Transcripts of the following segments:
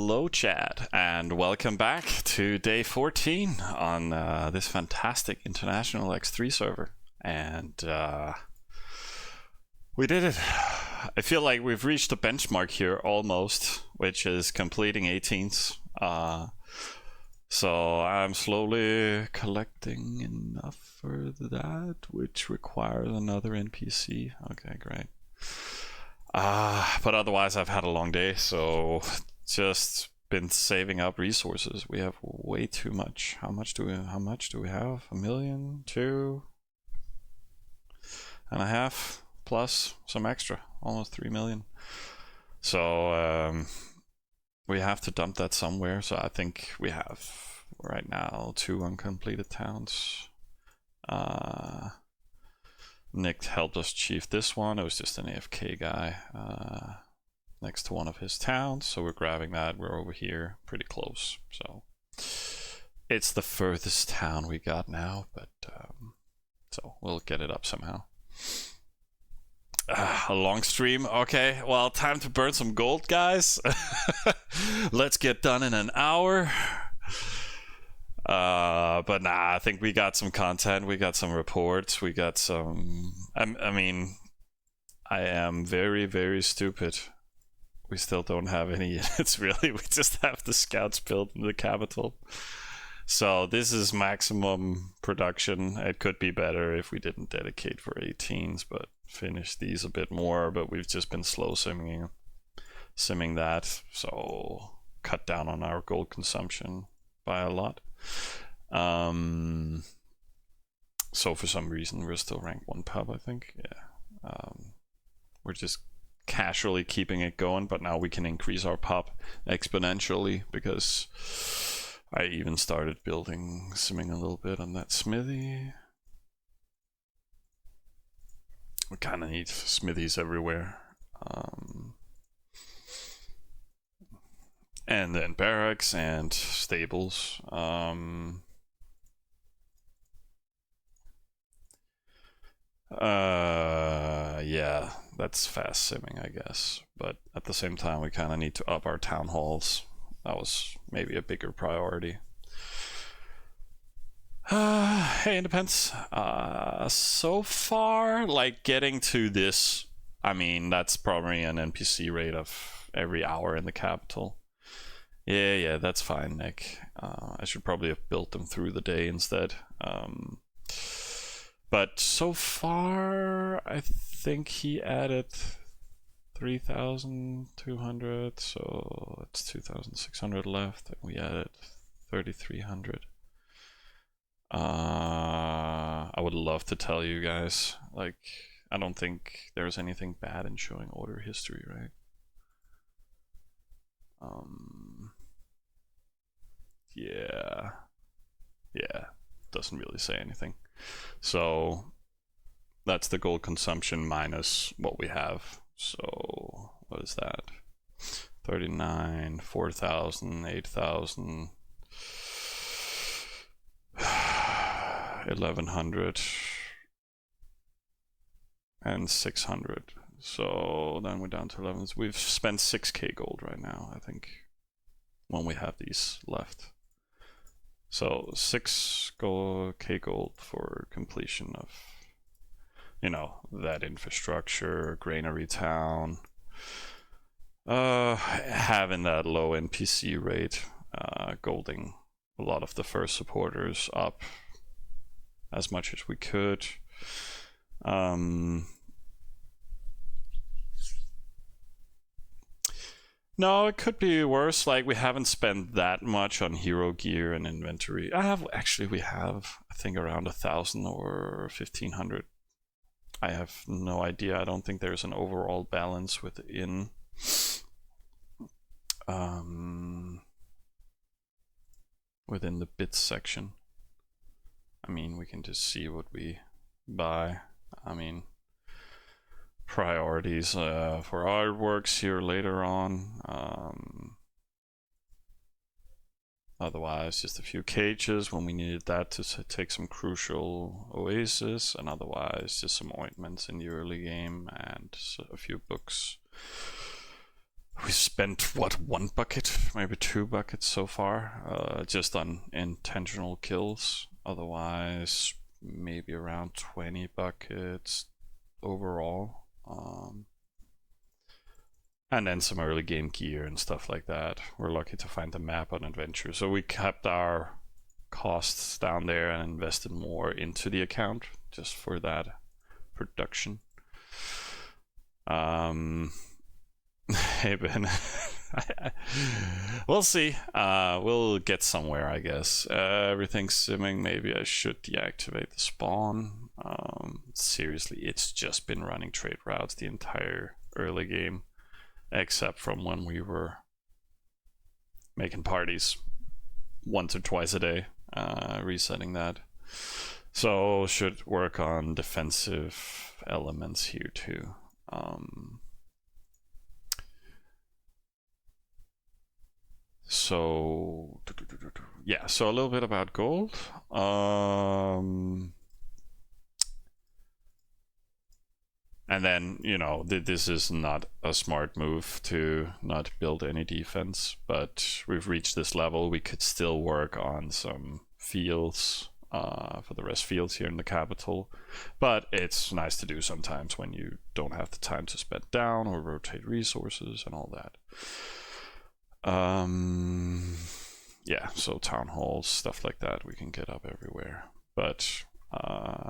Hello, chat, and welcome back to day 14 on this fantastic international X3 server. And we did it. I feel like we've reached the benchmark here almost, which is completing 18th. So I'm slowly collecting enough for that, which requires another NPC. Okay, great. But otherwise I've had a long day, so just been saving up resources. We have way too much. How much do we have? 1 million, 2.5 plus some extra, almost 3 million. So we have to dump that somewhere. So I think we have right now 2 uncompleted towns. Nick helped us chief this one. It was just an AFK guy next to one of his towns, so we're grabbing that. We're over here pretty close, so it's the furthest town we got now, but so we'll get it up somehow. A long stream. Okay, well, time to burn some gold, guys. Let's get done in an hour. But nah, I think we got some content, we got some reports, we got some... I mean, I am very, very stupid. We still don't have any units, really. We just have the scouts built in the capital. So this is maximum production. It could be better if we didn't dedicate for 18s, but finish these a bit more. But we've just been slow simming that, so cut down on our gold consumption by a lot. So for some reason we're still ranked 1 pub, I think. Yeah. We're just casually keeping it going, but now we can increase our pub exponentially because I even started simming a little bit on that smithy. We kind of need smithies everywhere. And then barracks and stables. Yeah, that's fast simming, I guess. But at the same time, we kind of need to up our town halls. That was maybe a bigger priority. Hey, Independence. So far, like getting to this, I mean, that's probably an NPC rate of every hour in the capital. Yeah, that's fine, Nick. I should probably have built them through the day instead. But so far, I think he added 3,200, so it's 2,600 left, and we added 3,300. I would love to tell you guys, like, I don't think there's anything bad in showing order history, right? Yeah, doesn't really say anything. So that's the gold consumption minus what we have. So what is that? 39, 4,000, 8,000, 1,100, and 600. So then we're down to 11. We've spent 6k gold right now, I think, when we have these left. So 6k gold for completion of, you know, that infrastructure, granary town, having that low NPC rate, golding a lot of the first supporters up as much as we could. No, it could be worse. Like, we haven't spent that much on hero gear and inventory. We have, I think, around 1,000 or 1,500. I have no idea. I don't think there's an overall balance within within the bits section. I mean, we can just see what we buy. I mean, priorities for artworks here later on. Otherwise, just a few cages when we needed that to take some crucial oasis, and otherwise just some ointments in the early game and a few books. We spent what, 1 bucket, maybe 2 buckets so far, just on intentional kills. Otherwise, maybe around 20 buckets overall. And then some early game gear and stuff like that. We're lucky to find the map on Adventure, so we kept our costs down there and invested more into the account just for that production. Hey Ben, we'll see. We'll get somewhere, I guess. Everything's simming. Maybe I should deactivate the spawn. Seriously, it's just been running trade routes the entire early game, except from when we were making parties once or twice a day, resetting that. So should work on defensive elements here too. So yeah, so a little bit about gold. And then, you know, this is not a smart move to not build any defense, but we've reached this level. We could still work on some fields, for the rest fields here in the capital, but it's nice to do sometimes when you don't have the time to spend down or rotate resources and all that. Yeah, so town halls, stuff like that, we can get up everywhere, but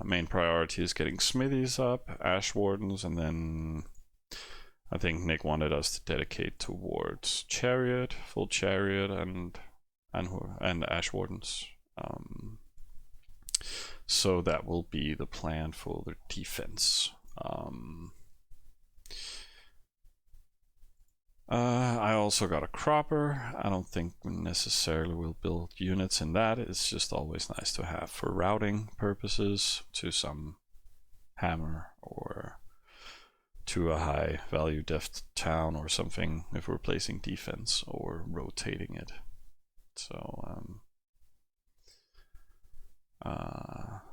main priority is getting smithies up, ash wardens, and then I think Nick wanted us to dedicate towards chariot, full chariot, and ash wardens. So that will be the plan for the defense. I also got a cropper. I don't think we necessarily will build units in that. It's just always nice to have for routing purposes to some hammer or to a high value deft town or something if we're placing defense or rotating it. So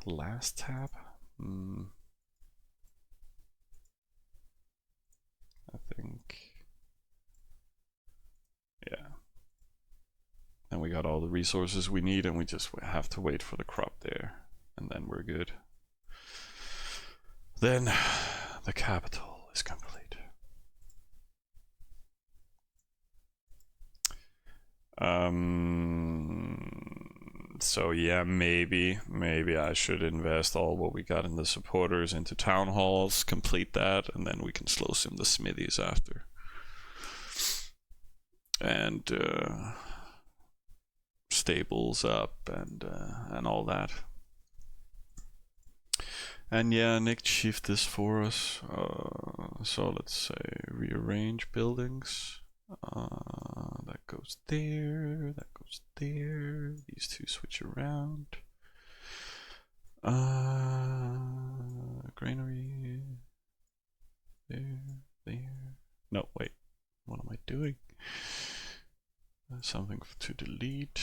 last tab. I think, yeah. And we got all the resources we need, and we just have to wait for the crop there, and then we're good. Then the capital is complete. So yeah, maybe I should invest all what we got in the supporters into town halls, complete that, and then we can slow sim the smithies after. And stables up and all that. And yeah, Nick chiefed this for us. So let's say rearrange buildings. That goes there, that goes there. These two switch around. Granary. There. No, wait. What am I doing? Something to delete.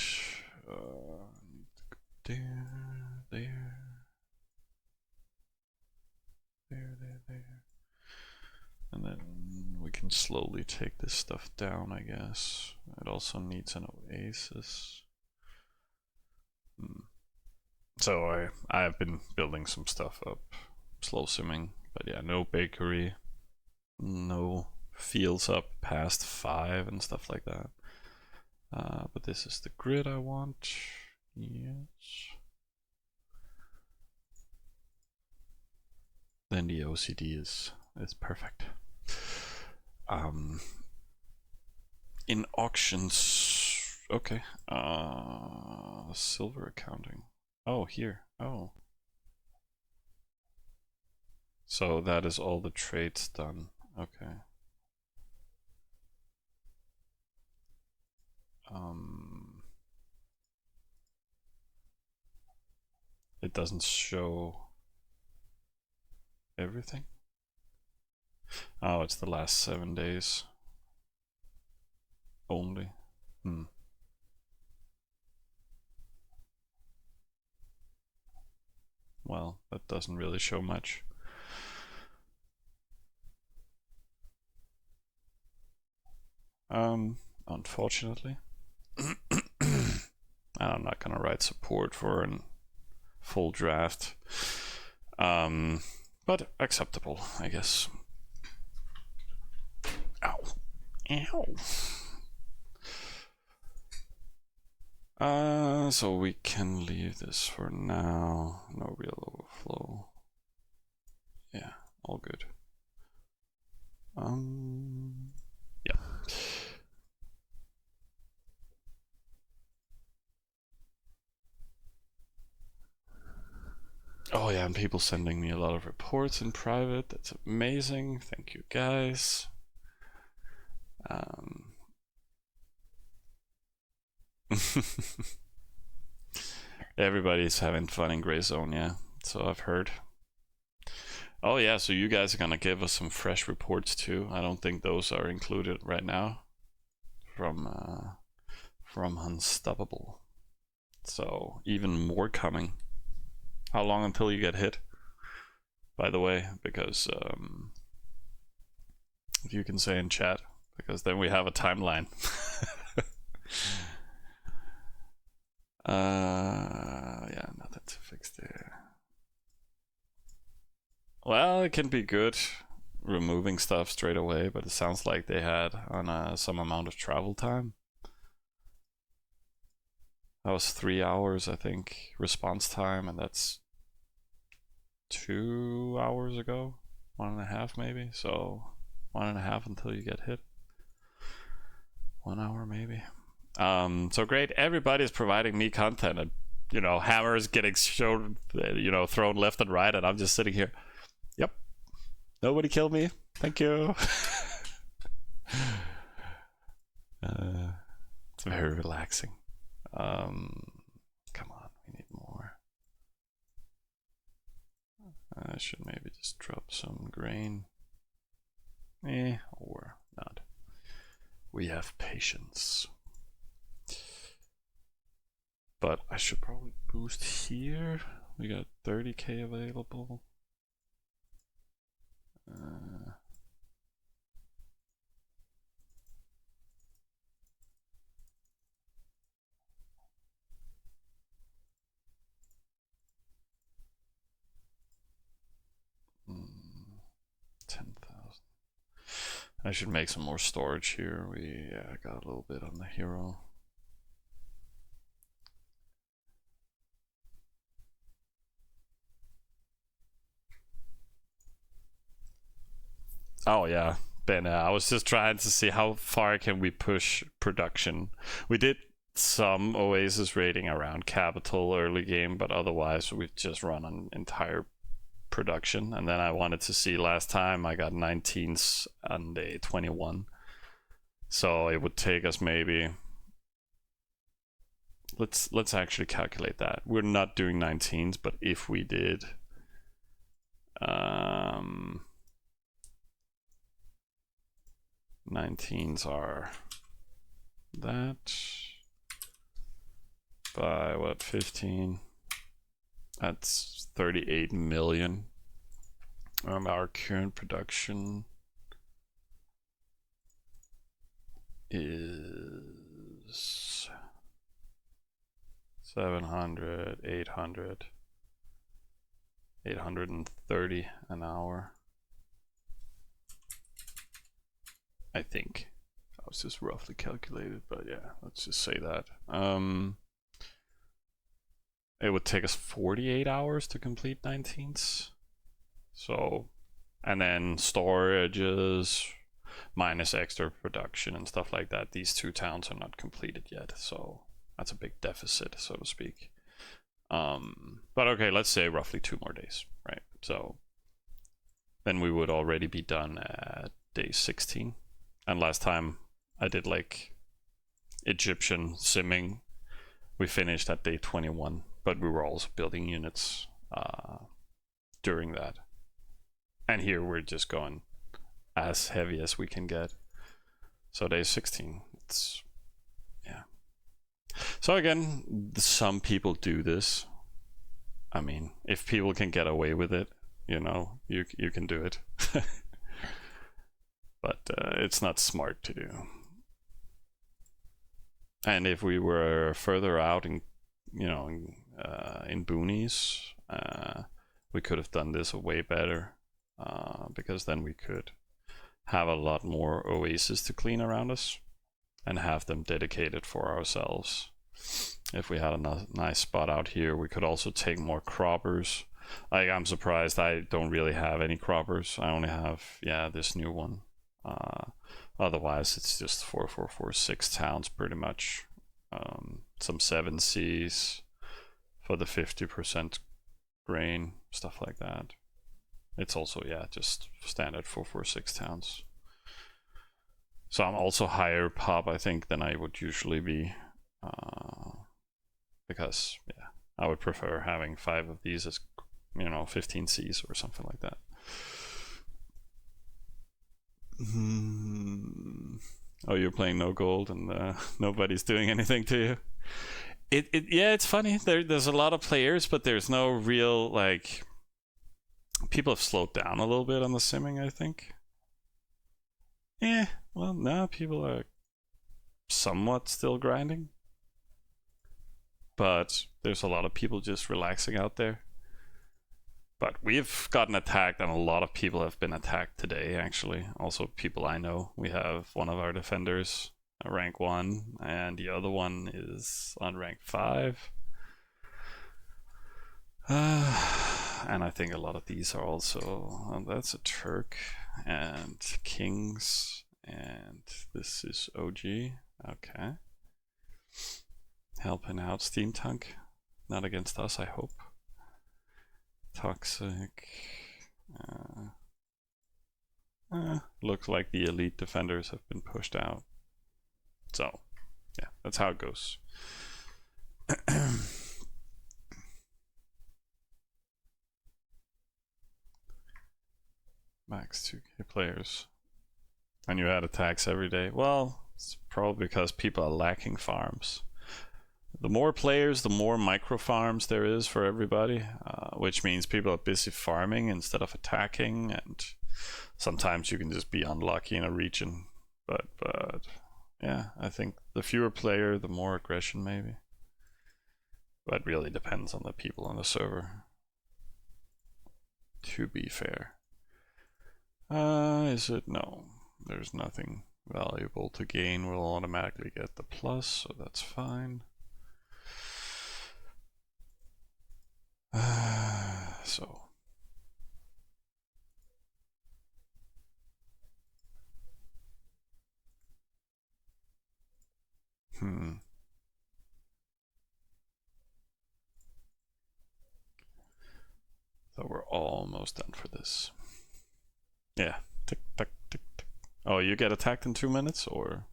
There. And then we can slowly take this stuff down, I guess. It also needs an oasis. So I have been building some stuff up, slow simming, but yeah, no bakery, no fields up past 5 and stuff like that. But this is the grid I want. Yes. Then the OCD is perfect. In auctions, okay. Silver accounting. Oh, here. Oh. So that is all the trades done. Okay. It doesn't show everything. Oh, it's the last 7 days only. Well, that doesn't really show much. Unfortunately. I'm not gonna write support for a full draft. But acceptable, I guess. Ow. Ow. So we can leave this for now. No real overflow. Yeah, all good. Yeah. Oh yeah, and people sending me a lot of reports in private. That's amazing. Thank you guys. Everybody's having fun in Gray Zone, yeah. So I've heard. Oh yeah, so you guys are gonna give us some fresh reports too. I don't think those are included right now from Unstoppable. So even more coming. How long until you get hit? By the way, because if you can say in chat, because then we have a timeline. Yeah, nothing to fix there. Well, it can be good removing stuff straight away, but it sounds like they had on some amount of travel time. That was 3 hours, I think, response time, and that's 2 hours ago, 1.5 maybe. So 1.5 until you get hit. 1 hour maybe. So great. Everybody's providing me content, and hammers getting shown, thrown left and right, and I'm just sitting here. Yep. Nobody killed me. Thank you. It's very relaxing. Come on, we need more. I should maybe just drop some grain. Or not. We have patience. But I should probably boost here. We got 30k available. 10,000. I should make some more storage here. We got a little bit on the hero. Oh yeah, Ben, I was just trying to see how far can we push production. We did some Oasis rating around Capital early game, but otherwise we've just run an entire production. And then I wanted to see, last time I got 19s on day 21, so it would take us maybe, let's actually calculate that. We're not doing 19s, but if we did 19s are that by what, 15? That's 38 million. Our current production is 700, 800, 830 an hour. I think. I was just roughly calculated, but yeah, let's just say that. It would take us 48 hours to complete 19s. So, and then storages minus extra production and stuff like that. These 2 towns are not completed yet, so that's a big deficit, so to speak. But okay, let's say roughly 2 more days, right? So then we would already be done at day 16. And last time I did like Egyptian simming, we finished at day 21, but we were also building units during that. And here we're just going as heavy as we can get. So day 16, it's, yeah. So again, some people do this. I mean, if people can get away with it, you can do it. But it's not smart to do. And if we were further out in, in boonies, we could have done this way better, because then we could have a lot more oases to clean around us and have them dedicated for ourselves. If we had a nice spot out here, we could also take more croppers. Like, I'm surprised I don't really have any croppers. I only have, this new one. Otherwise, it's just 4, 4, 4, 6 towns pretty much. Some 7Cs for the 50% grain, stuff like that. It's also, just standard 4, 4, 6 towns. So I'm also higher pop, I think, than I would usually be. Because, I would prefer having 5 of these as, 15 Cs or something like that. Oh, you're playing no gold and nobody's doing anything to you. It's funny. There's a lot of players, but there's no real, like, people have slowed down a little bit on the simming, I think. Well, now people are somewhat still grinding, but there's a lot of people just relaxing out there. But we've gotten attacked, and a lot of people have been attacked today, actually. Also, people I know. We have one of our defenders at rank 1, and the other one is on rank 5. And I think a lot of these are also... that's a Turk, and Kings, and this is OG. Okay. Helping out Steam Tank. Not against us, I hope. Toxic. Looks like the elite defenders have been pushed out. So, that's how it goes. Max 2k players. And you had attacks every day. Well, it's probably because people are lacking farms. The more players, the more micro farms there is for everybody, which means people are busy farming instead of attacking, and sometimes you can just be unlucky in a region. But I think the fewer player, the more aggression maybe. But it really depends on the people on the server, to be fair. Is it? No. There's nothing valuable to gain. We'll automatically get the plus, so that's fine. So so we're almost done for this. Yeah. Tick tick tick tick. Oh, you get attacked in 2 minutes, or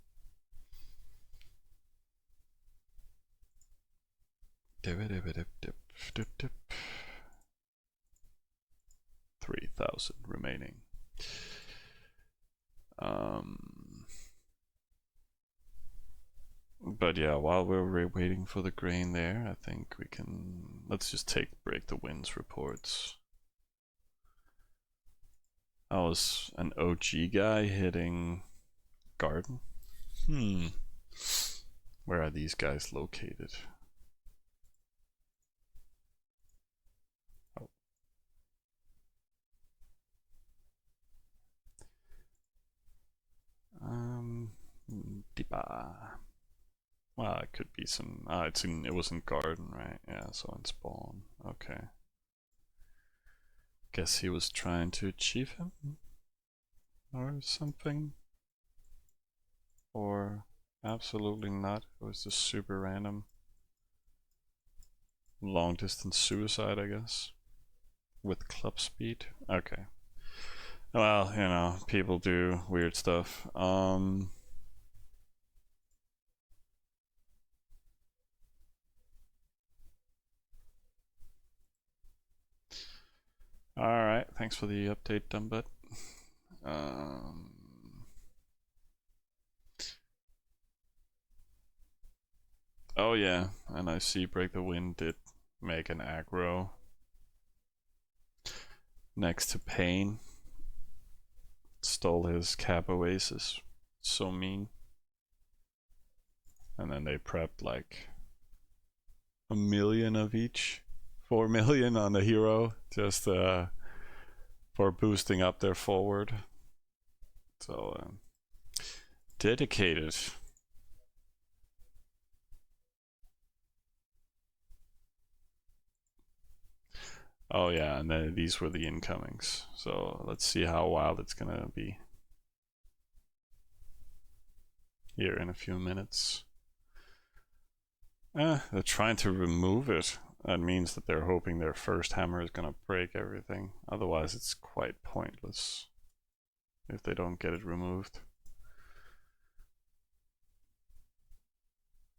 3,000 remaining. But yeah, while we're waiting for the grain there, I think we can... let's just break the winds reports. I was an OG guy hitting garden. Where are these guys located? Oh. Diba. Well, it could be some... it was in garden, right? Yeah, so in spawn. Okay. Guess he was trying to achieve him? Or something? Or absolutely not. It was just super random. Long distance suicide, I guess. With club speed. Okay. Well, people do weird stuff. Alright, thanks for the update, Dumbutt. Oh yeah, and I see Break the Wind did make an aggro next to Pain. Stole his cap oasis. So mean. and then they prepped like 1 million of each, 4 million on the hero, just for boosting up their forward. So dedicated. Oh yeah, and then these were the incomings. So let's see how wild it's gonna be here in a few minutes. They're trying to remove it. That means that they're hoping their first hammer is gonna break everything. Otherwise it's quite pointless if they don't get it removed.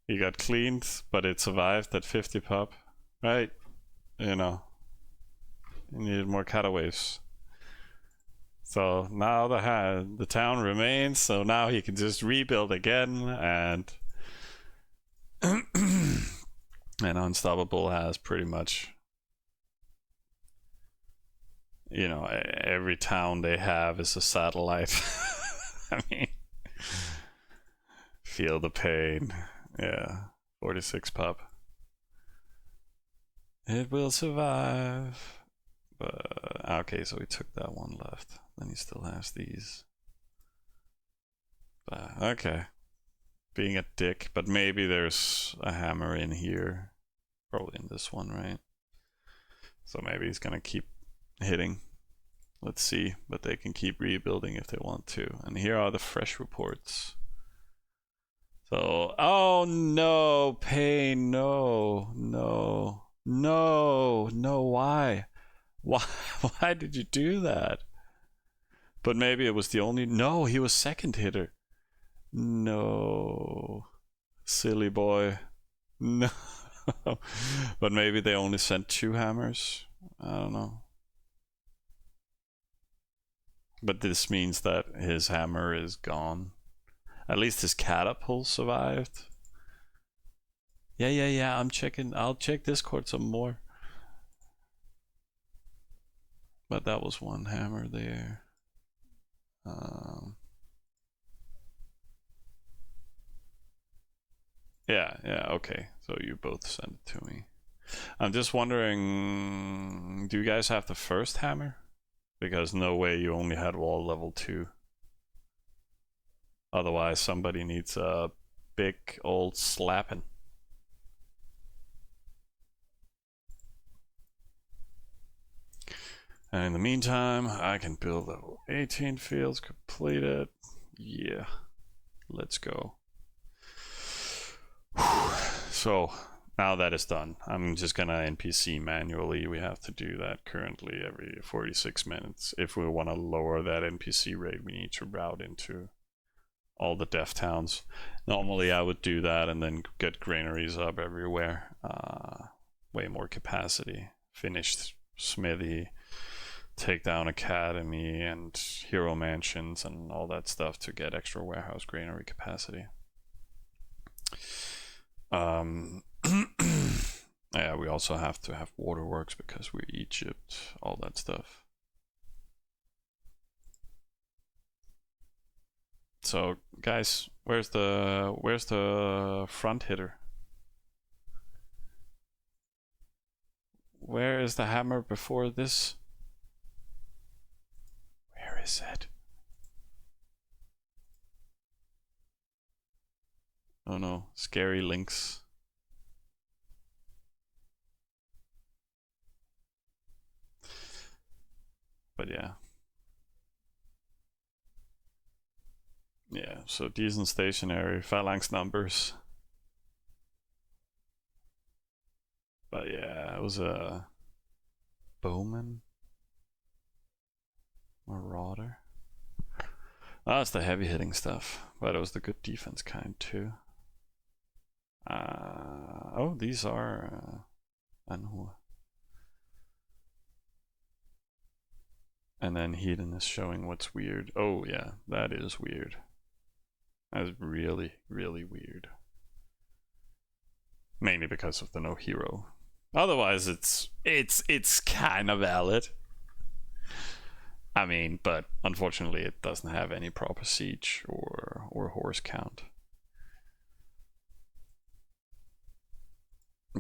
He got cleaned, but it survived at 50 pop, right? You know, you needed more cutaways. So now the town remains, so now he can just rebuild again, and and Unstoppable has pretty much, you know, every town they have is a satellite. I mean, feel the pain. Yeah, 46 pop. It will survive. But okay, so he took that one left. Then he still has these. But okay, being a dick. But maybe there's a hammer in here, probably in this one, right? So maybe he's gonna keep hitting. Let's see, but they can keep rebuilding if they want to. And here are the fresh reports. So, oh no, pain, no, no, no, no, why? Why did you do that? But maybe it was the only, no, he was second hitter. No, silly boy, no. But maybe they only sent 2 hammers, I don't know. But this means that his hammer is gone. At least his catapult survived. Yeah, I'm checking. I'll check Discord some more. But that was 1 hammer there. Yeah, okay. So you both sent it to me. I'm just wondering, do you guys have the first hammer? Because no way you only had wall level 2. Otherwise somebody needs a big old slapping. And in the meantime, I can build level 18 fields completed. Yeah, let's go. So now that is done, I'm just gonna NPC manually. We have to do that currently every 46 minutes. If we want to lower that NPC rate, we need to route into all the deaf towns. Normally I would do that and then get granaries up everywhere. Way more capacity. Finished smithy, take down academy and hero mansions and all that stuff to get extra warehouse granary capacity. Yeah, we also have to have waterworks because we're Egypt, all that stuff. So guys, where's the front hitter? Where is the hammer before this? Where is it? Oh no, scary links. But yeah. Yeah, so decent stationary, phalanx numbers. But yeah, it was a bowman, marauder. That's the heavy hitting stuff, but it was the good defense kind too. Oh, these are and then Hedon is showing what's weird. Oh yeah, that is weird. That is really, really weird. Mainly because of the no hero. Otherwise, it's kind of valid. I mean, but unfortunately, it doesn't have any proper siege or horse count.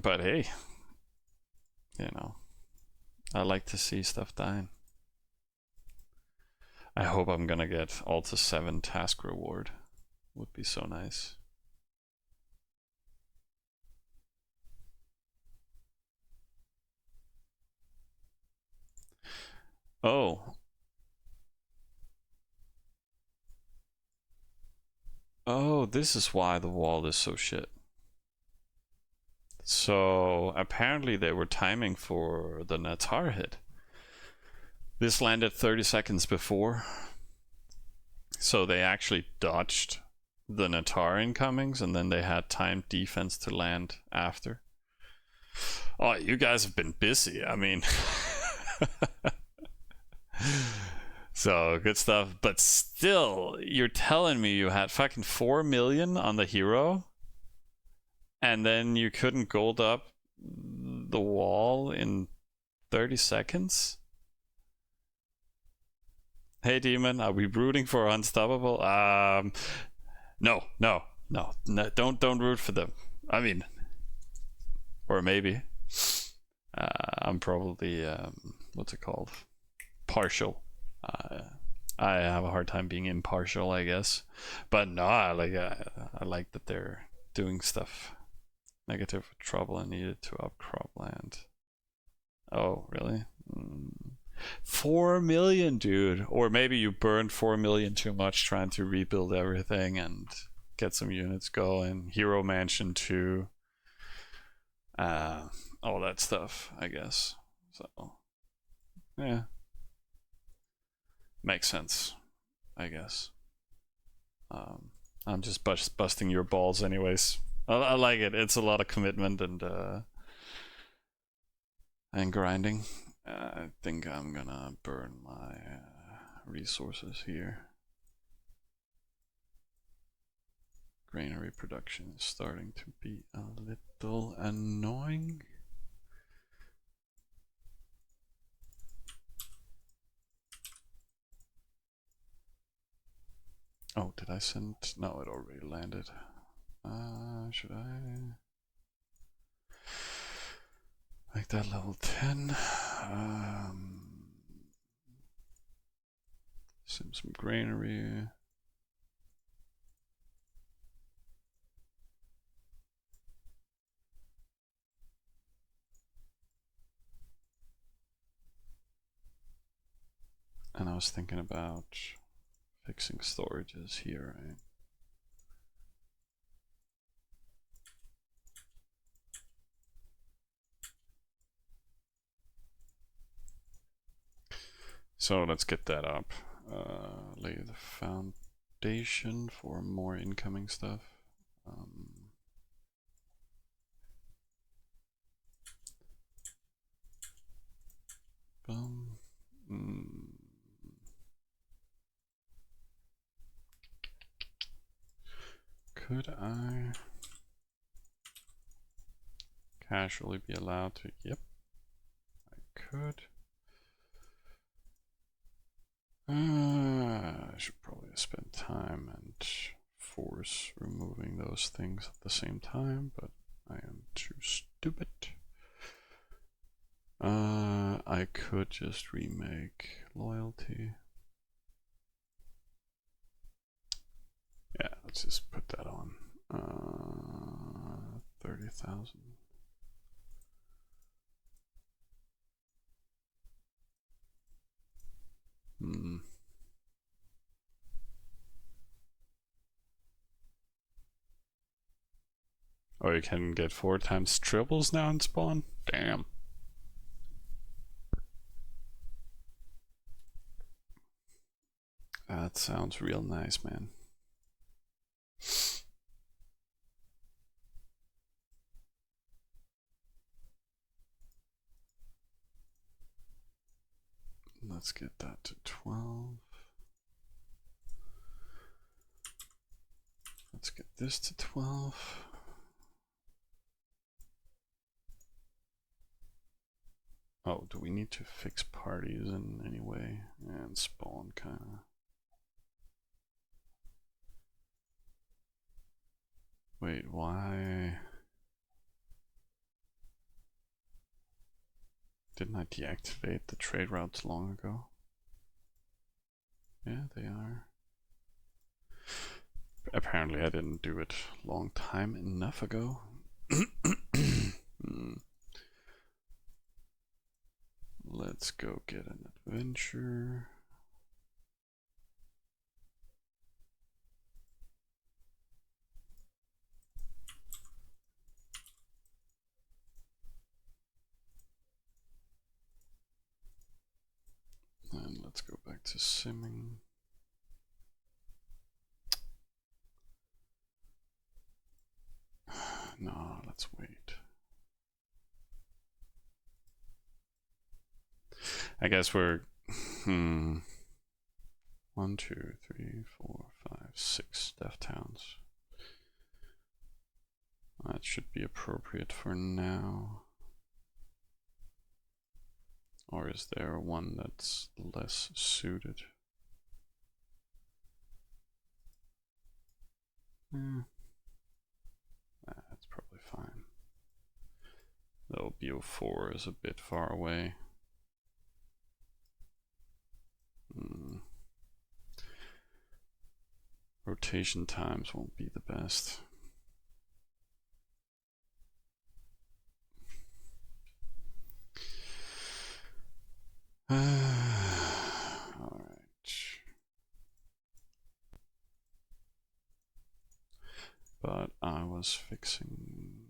But hey, you know, I like to see stuff dying. I hope I'm gonna get Alta 7 task reward. Would be so nice. Oh. Oh, this is why the wall is so shit. So apparently they were timing for the Natar hit. This landed 30 seconds before. So they actually dodged the Natar incomings and then they had timed defense to land after. Oh, you guys have been busy. I mean, so good stuff. But still, you're telling me you had fucking 4 million on the hero and then you couldn't gold up the wall in 30 seconds? Hey Demon, are we rooting for Unstoppable? No, don't root for them. I mean, or maybe. I'm probably what's it called? Partial. I have a hard time being impartial, I guess. But no, I like that they're doing stuff. Negative trouble and needed to up cropland. Oh, really? 4 million, dude. Or maybe you burned 4 million too much trying to rebuild everything and get some units going. Hero Mansion 2. All that stuff, I guess. So, yeah. Makes sense, I guess. I'm just busting your balls anyways. I like it. It's a lot of commitment and grinding. I think I'm gonna burn my resources here. Granary production is starting to be a little annoying. Oh, did I send? No, it already landed. Should I make that level 10? Send some granary. And I was thinking about fixing storages here, right? So let's get that up. Lay the foundation for more incoming stuff. Boom. Could I casually be allowed to? Yep, I could. I should probably spend time and force removing those things at the same time, but I am too stupid. I could just remake loyalty. Yeah, let's just put that on. 30,000. Oh, you can get 4 times triples now in spawn? Damn. That sounds real nice, man. Let's get that to 12. Let's get this to 12. Oh, do we need to fix parties in any way? And spawn kinda. Wait, why? Didn't I deactivate the trade routes long ago? Yeah, they are. Apparently I didn't do it long time enough ago. Let's go get an adventure. And let's go back to simming. No, let's wait. I guess we're 1, 2, 3, 4, 5, 6 death towns. That should be appropriate for now. Or is there one that's less suited? That's probably fine. Though BO4 is a bit far away. Rotation times won't be the best. Alright. But I was fixing...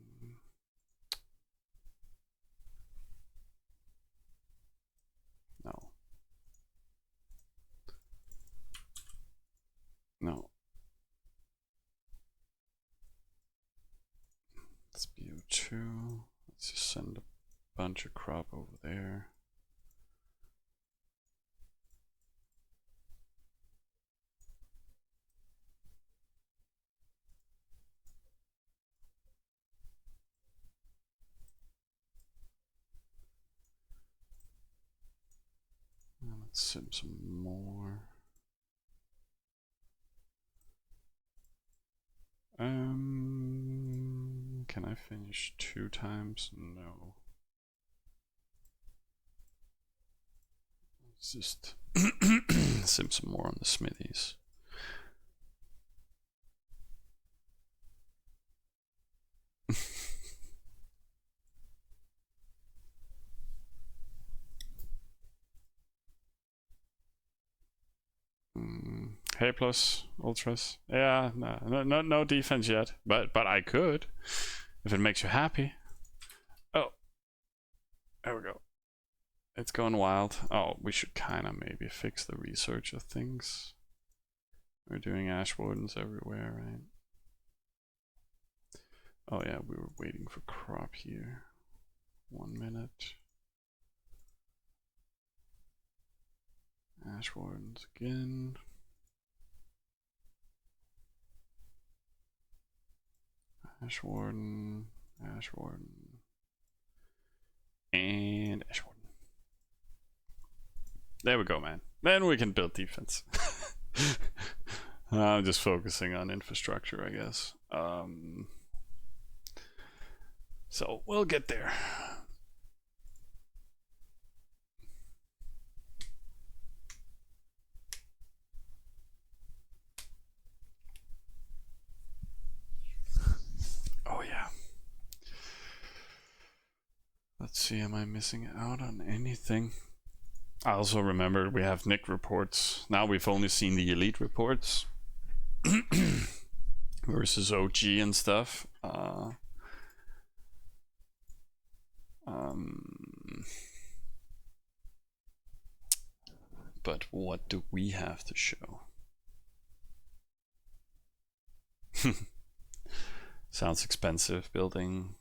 No. No. Let's BO2. Let's just send a bunch of crop over there. And let's sim some more. Can I finish 2 times? No. Let's just sim some more on the smithies. Hey plus ultras. Yeah, no defense yet, but I could if it makes you happy. Oh, there we go. It's going wild. Oh, we should kind of maybe fix the research of things. We're doing ash wardens everywhere, right? Oh yeah, we were waiting for crop here. 1 minute. Ash wardens again. Ash warden, and ash warden. There we go, man. Then we can build defense. I'm just focusing on infrastructure, I guess. So we'll get there. Oh yeah. Let's see, am I missing out on anything? I also remember we have Nick reports. Now we've only seen the elite reports versus OG and stuff. But what do we have to show? Sounds expensive building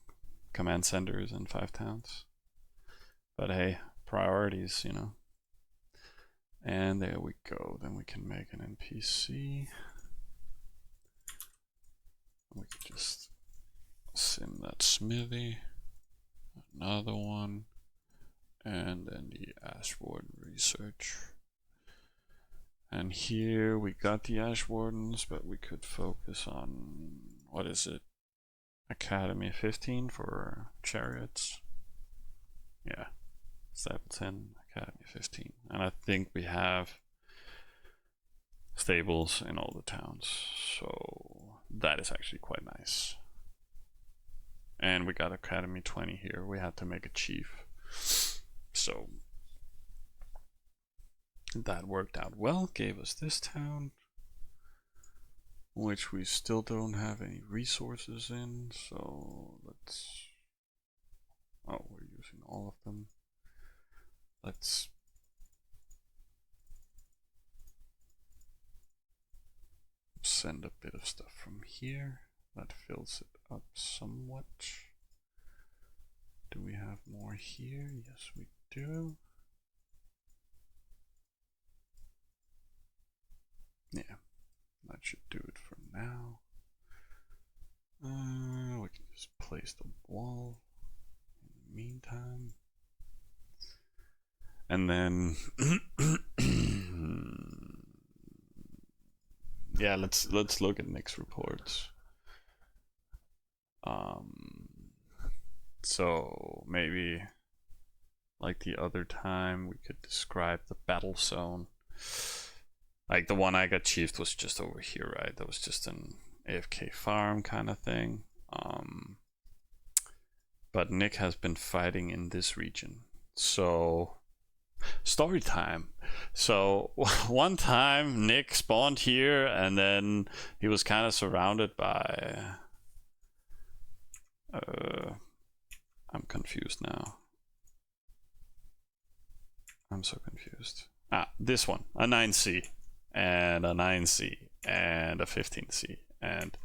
command centers in 5 towns. But hey, priorities, you know. And there we go. Then we can make an NPC. We can just sim that smithy. Another one. And then the ash warden research. And here we got the ash wardens, but we could focus on, what is it? Academy 15 for chariots. Yeah. Stable 10, Academy 15. And I think we have stables in all the towns. So that is actually quite nice. And we got Academy 20 here. We had to make a chief. So that worked out well. Gave us this town, which we still don't have any resources in. So let's... Oh, we're using all of them. Let's send a bit of stuff from here. That fills it up somewhat. Do we have more here? Yes, we do. Yeah, that should do it for now. We can just place the wall in the meantime. And then yeah, let's look at Nick's reports. So maybe like the other time we could describe the battle zone. Like the one I got chiefed was just over here, right? That was just an AFK farm kind of thing. But Nick has been fighting in this region. So story time. So one time Nick spawned here and then he was kind of surrounded by I'm confused now. I'm so confused. This one, a 9C and a 9C and a 15C, and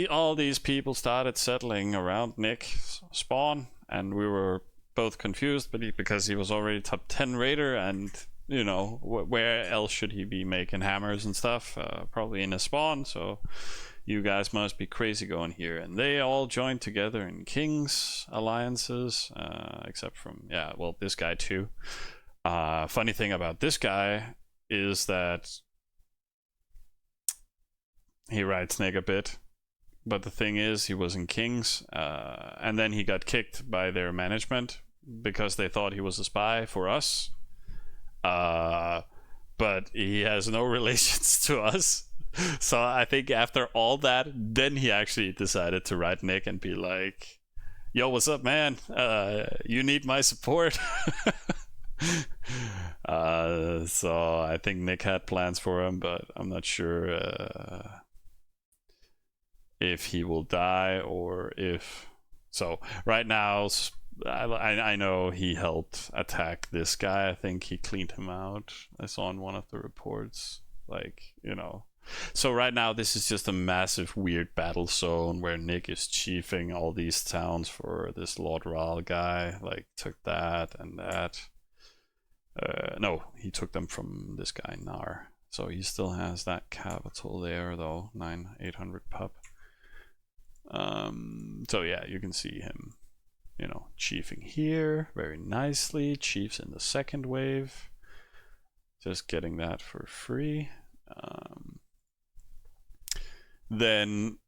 all these people started settling around Nick's spawn, and we were both confused, but because he was already top 10 raider, and you know, where else should he be making hammers and stuff? Probably in a spawn. So you guys must be crazy going here. And they all joined together in King's alliances, except from, yeah, well, this guy too. Funny thing about this guy is that he rides Nick a bit, but the thing is, he was in King's, and then he got kicked by their management because they thought he was a spy for us. But he has no relations to us. So I think after all that, then he actually decided to write Nick and be like, yo, what's up, man? You need my support. So I think Nick had plans for him, but I'm not sure if he will die or if... So right now, I know he helped attack this guy. I think he cleaned him out. I saw in one of the reports, like, you know. So right now this is just a massive weird battle zone where Nick is chiefing all these towns for this Lord Ral guy. Like, took that and that. No, he took them from this guy Nar. So he still has that capital there though, 800 pup. So yeah, you can see him, you know, chiefing here very nicely. Chiefs in the second wave, just getting that for free. Then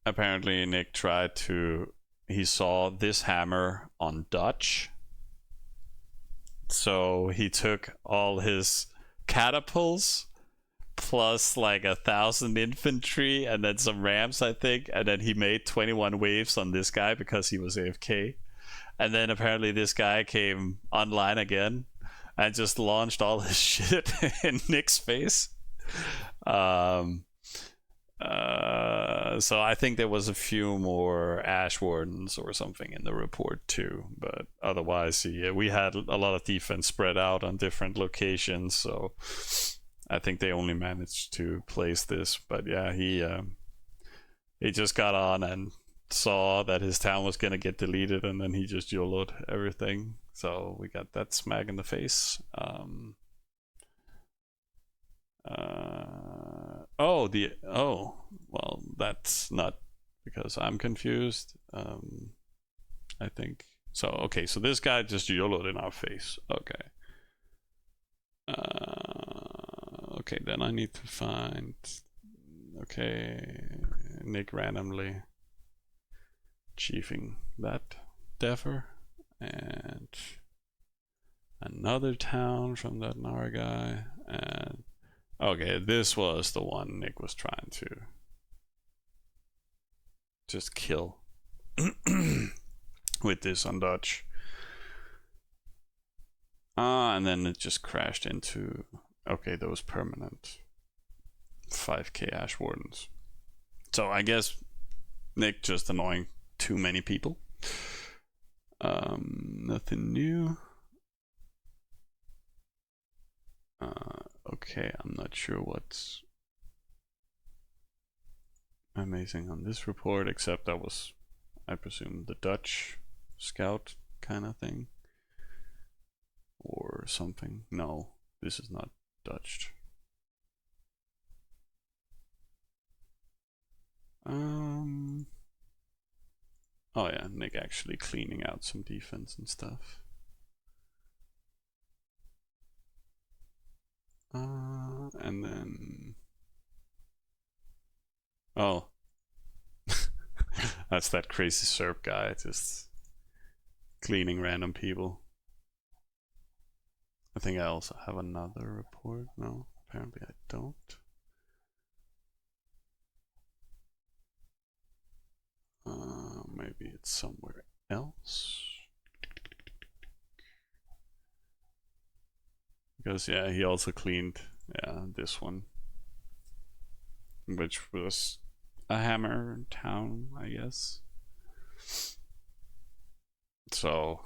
apparently Nick tried to, he saw this hammer on Dutch, so he took all his catapults plus like 1,000 infantry and then some rams, I think, and then he made 21 waves on this guy because he was AFK. And then apparently this guy came online again and just launched all his shit in Nick's face. So I think there was a few more Ash Wardens or something in the report too, but otherwise, yeah, we had a lot of defense spread out on different locations, so I think they only managed to place this. But yeah, he just got on and saw that his town was gonna get deleted, and then he just YOLO'd everything. So we got that smack in the face. Well, that's not because I'm confused. I think so. Okay, so this guy just YOLO'd in our face. Okay. Okay, then I need to find. Okay, Nick randomly chiefing that Defer, and another town from that NAR guy, and okay, this was the one Nick was trying to just kill with this on Dutch. And then it just crashed into, okay, those permanent 5k Ash Wardens. So I guess Nick just annoying too many people. Nothing new. Okay, I'm not sure what's amazing on this report, except that was, I presume, the Dutch scout kind of thing. Or something. No, this is not Dutch. Oh yeah, Nick actually cleaning out some defense and stuff. And then, oh, that's that crazy SERP guy just cleaning random people. I think I also have another report. No, apparently I don't. Maybe it's somewhere else. Because yeah, he also cleaned this one, which was a hammer town, I guess. So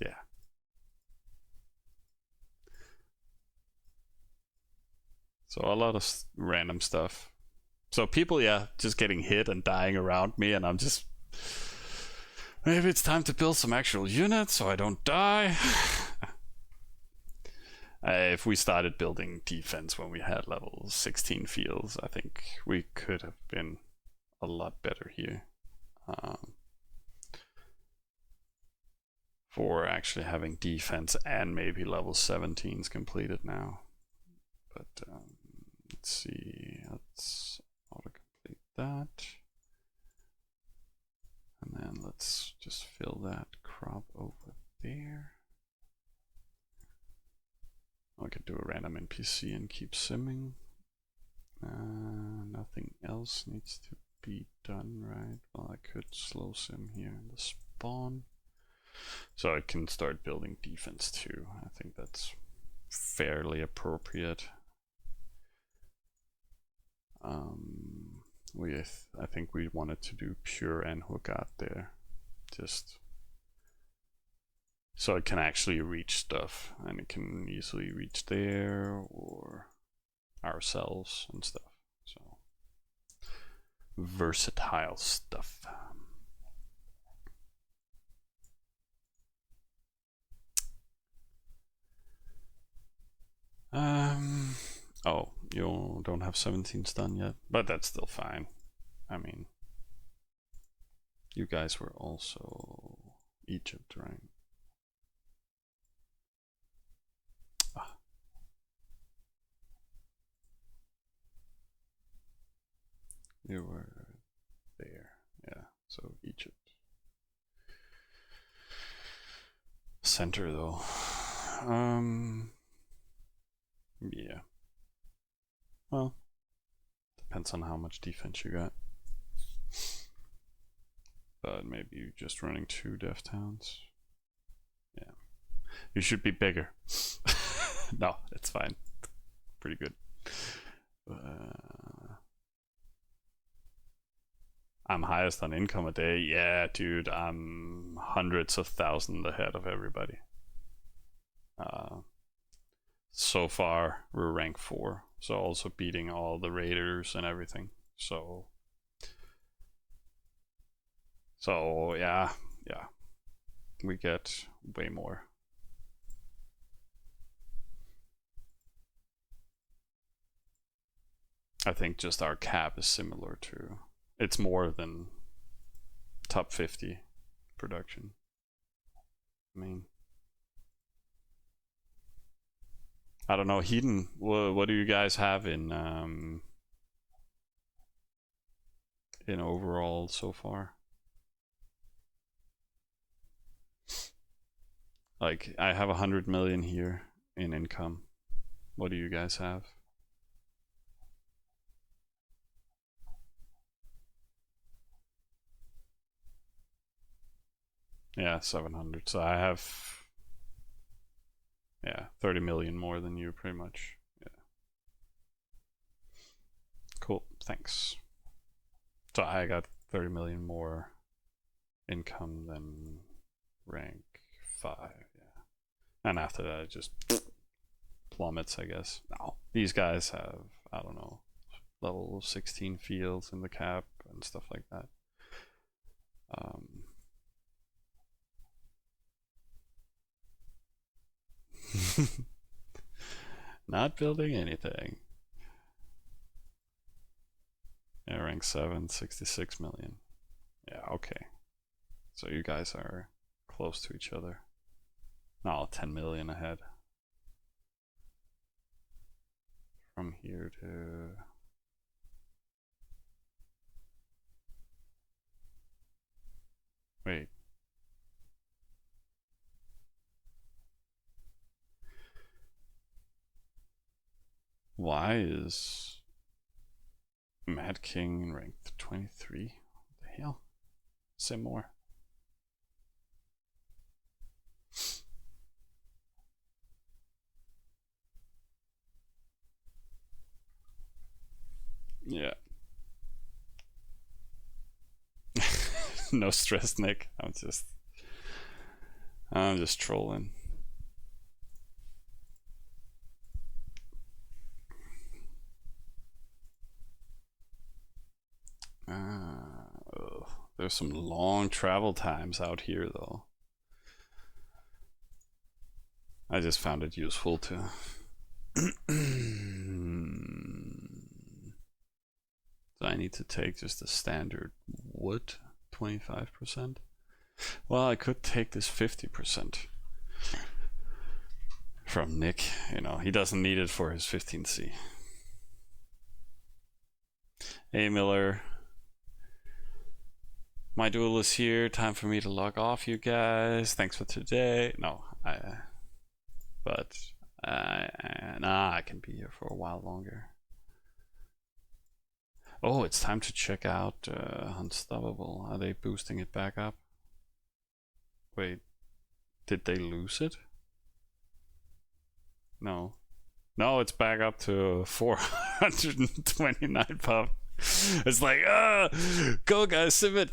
yeah. So a lot of random stuff. So people, yeah, just getting hit and dying around me, and I'm just, maybe it's time to build some actual units so I don't die. If we started building defense when we had level 16 fields, I think we could have been a lot better here. For actually having defense and maybe level 17s completed now. But let's see, let's auto-complete that. And then let's just fill that crop over there. I could do a random NPC and keep simming. Nothing else needs to be done, right? Well, I could slow sim here in the spawn. So I can start building defense too. I think that's fairly appropriate. I think we wanted to do pure and Hogat there, just so it can actually reach stuff, and it can easily reach there or ourselves and stuff. So versatile stuff. Oh, you don't have 17s done yet, but that's still fine. I mean, you guys were also Egypt, right? Ah. You were there, yeah, so Egypt. Center though. Yeah. Well, depends on how much defense you got. But maybe you're just running 2 dev towns. Yeah. You should be bigger. No, it's fine. Pretty good. I'm highest on income a day. Yeah, dude, I'm hundreds of thousands ahead of everybody. So far, we're rank 4. So also beating all the raiders and everything. So yeah, we get way more. I think just our cap is similar to, it's more than top 50 production. I mean, I don't know, Hedon, what do you guys have in overall so far? Like, I have 100 million here in income. What do you guys have? Yeah, 700. So I have, yeah, 30 million more than you, pretty much. Yeah. Cool, thanks. So I got 30 million more income than rank 5, yeah. And after that, it just plummets, I guess. No, these guys have, I don't know, level 16 fields in the cap and stuff like that. Not building anything. Yeah, rank 7, 66 million. Yeah, okay. So you guys are close to each other. No, 10 million ahead. From here to... Wait. Why is Mad King ranked 23? What the hell? Say more. Yeah. No stress, Nick. I'm just trolling. There's some long travel times out here, though. I just found it useful to. So I need to take just a standard wood, 25%. Well, I could take this 50% from Nick. You know, he doesn't need it for his 15C. Hey, Miller. My duel is here. Time for me to log off, you guys. Thanks for today. No, I can be here for a while longer. Oh, it's time to check out Unstoppable. Are they boosting it back up? Wait, did they lose it? No. No, it's back up to 429 pop. It's like, go guys, sim it.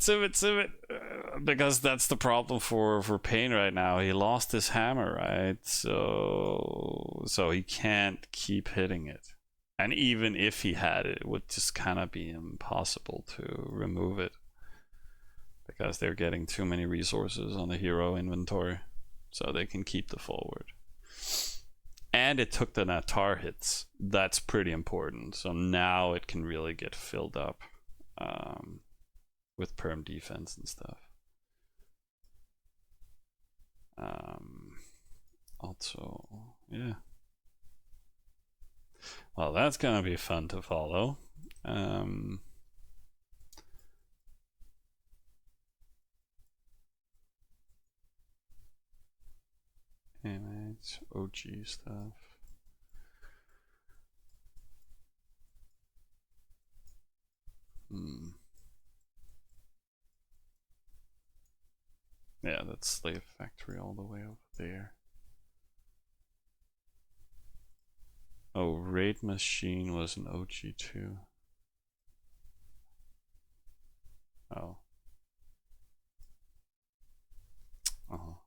Because that's the problem for Pain right now. He lost his hammer, right? So he can't keep hitting it. And even if he had it, it would just kind of be impossible to remove it. Because they're getting too many resources on the hero inventory. So they can keep the forward. And it took the Natar hits. That's pretty important. So now it can really get filled up with perm defense and stuff. Also, yeah. Well, that's gonna be fun to follow. Image, OG stuff. Yeah, that's Slave Factory all the way over there. Oh, Raid Machine was an OG too. Oh. Oh.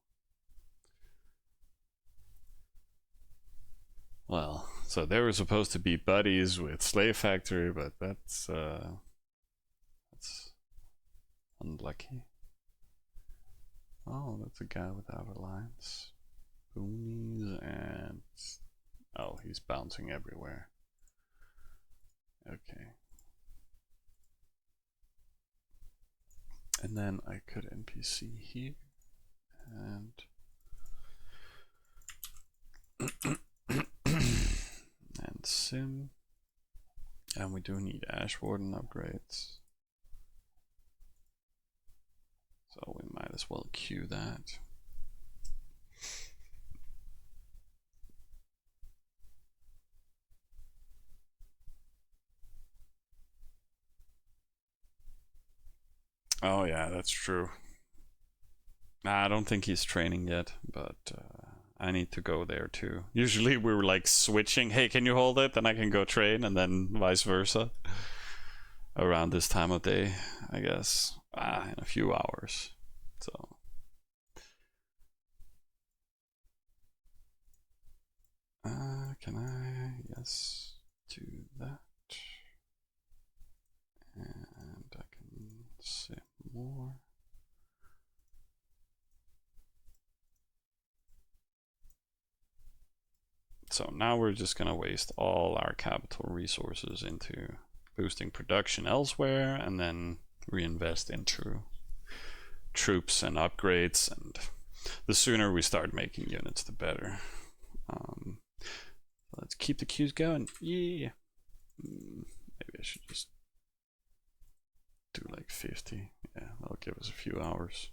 Well, so they were supposed to be buddies with Slave Factory, but that's unlucky. Oh, that's a guy without alliance. Boonies and... Oh, he's bouncing everywhere. Okay. And then I could NPC here. And... and sim. And we do need Ash Warden upgrades. So we might as well queue that. Oh yeah, that's true. I don't think he's training yet, but I need to go there too. Usually we're like switching. Hey, can you hold it? Then I can go train, and then vice versa. Around this time of day, I guess. In a few hours. So. Can I? Yes. Do that. And I can say more. So now we're just gonna waste all our capital resources into boosting production elsewhere, and then reinvest into troops and upgrades. And the sooner we start making units, the better. Let's keep the queues going. Yeah. Maybe I should just do like 50. Yeah, that'll give us a few hours.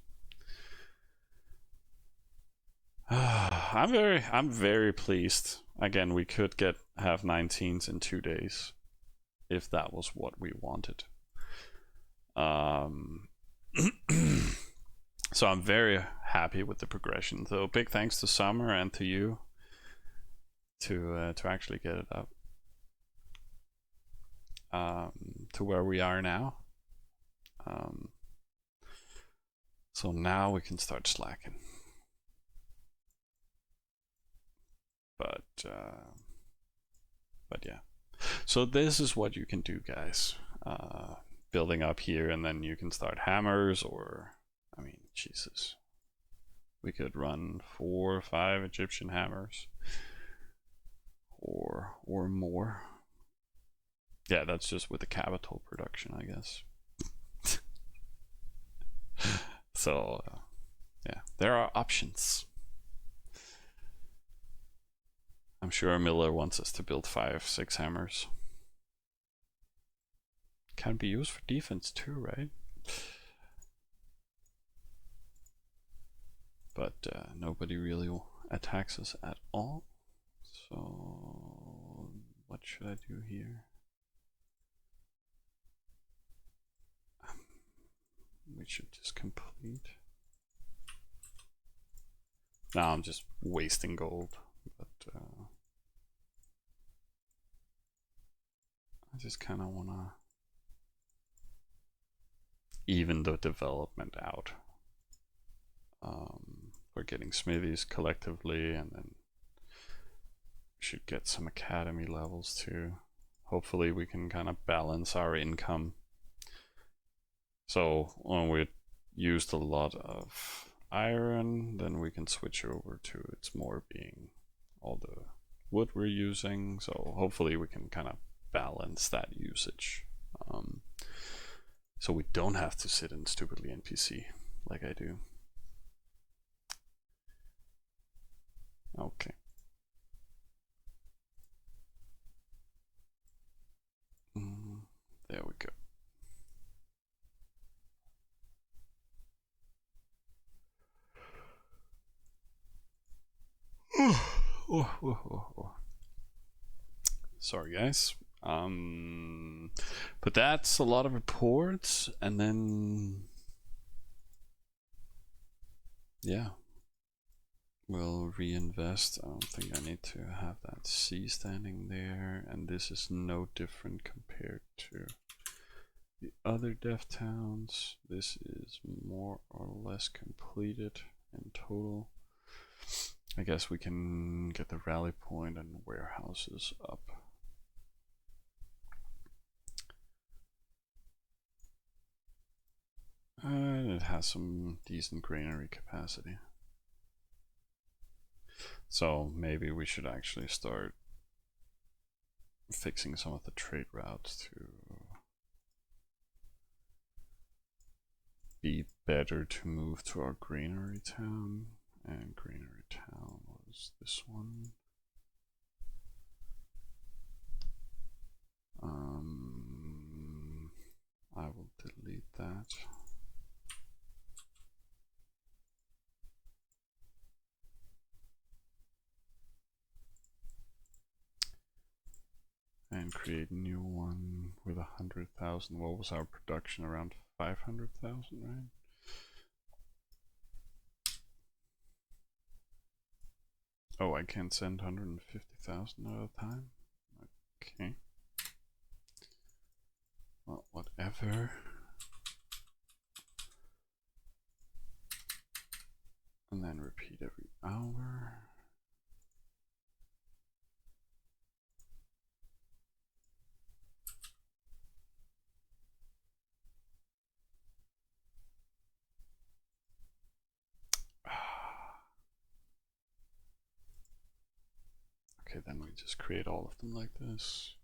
I'm very pleased. Again, we could have 19s in 2 days if that was what we wanted. So I'm very happy with the progression. So big thanks to Summer and to you to actually get it up to where we are now. So now we can start slacking. But yeah. So this is what you can do, guys. Building up here, and then you can start hammers, or I mean, Jesus, we could run 4 or 5 Egyptian hammers, or more. Yeah, that's just with the capital production, I guess. So yeah, there are options. I'm sure Miller wants us to build 5, 6 hammers. Can be used for defense too, right? But nobody really attacks us at all. So what should I do here? We should just complete. Now I'm just wasting gold, but I just kind of want to even the development out. We're getting smithies collectively, and then we should get some academy levels too. Hopefully we can kind of balance our income. So when we used a lot of iron, then we can switch over to it's more being all the wood we're using. So hopefully we can kind of balance that usage. So we don't have to sit in stupidly NPC like I do. Okay. There we go. Sorry, guys. But that's a lot of reports, and then yeah, we'll reinvest. I don't think I need to have that C standing there, and this is no different compared to the other dev towns. This is more or less completed in total. I guess we can get the rally point and warehouses up. And it has some decent granary capacity. So maybe we should actually start fixing some of the trade routes to be better to move to our granary town. And granary town was this one. I will delete that. And create a new one with 100,000. What was our production? Around 500,000, right? Oh, I can't send 150,000 at a time? Okay. Well, whatever. And then repeat every hour. Okay, then we just create all of them like this.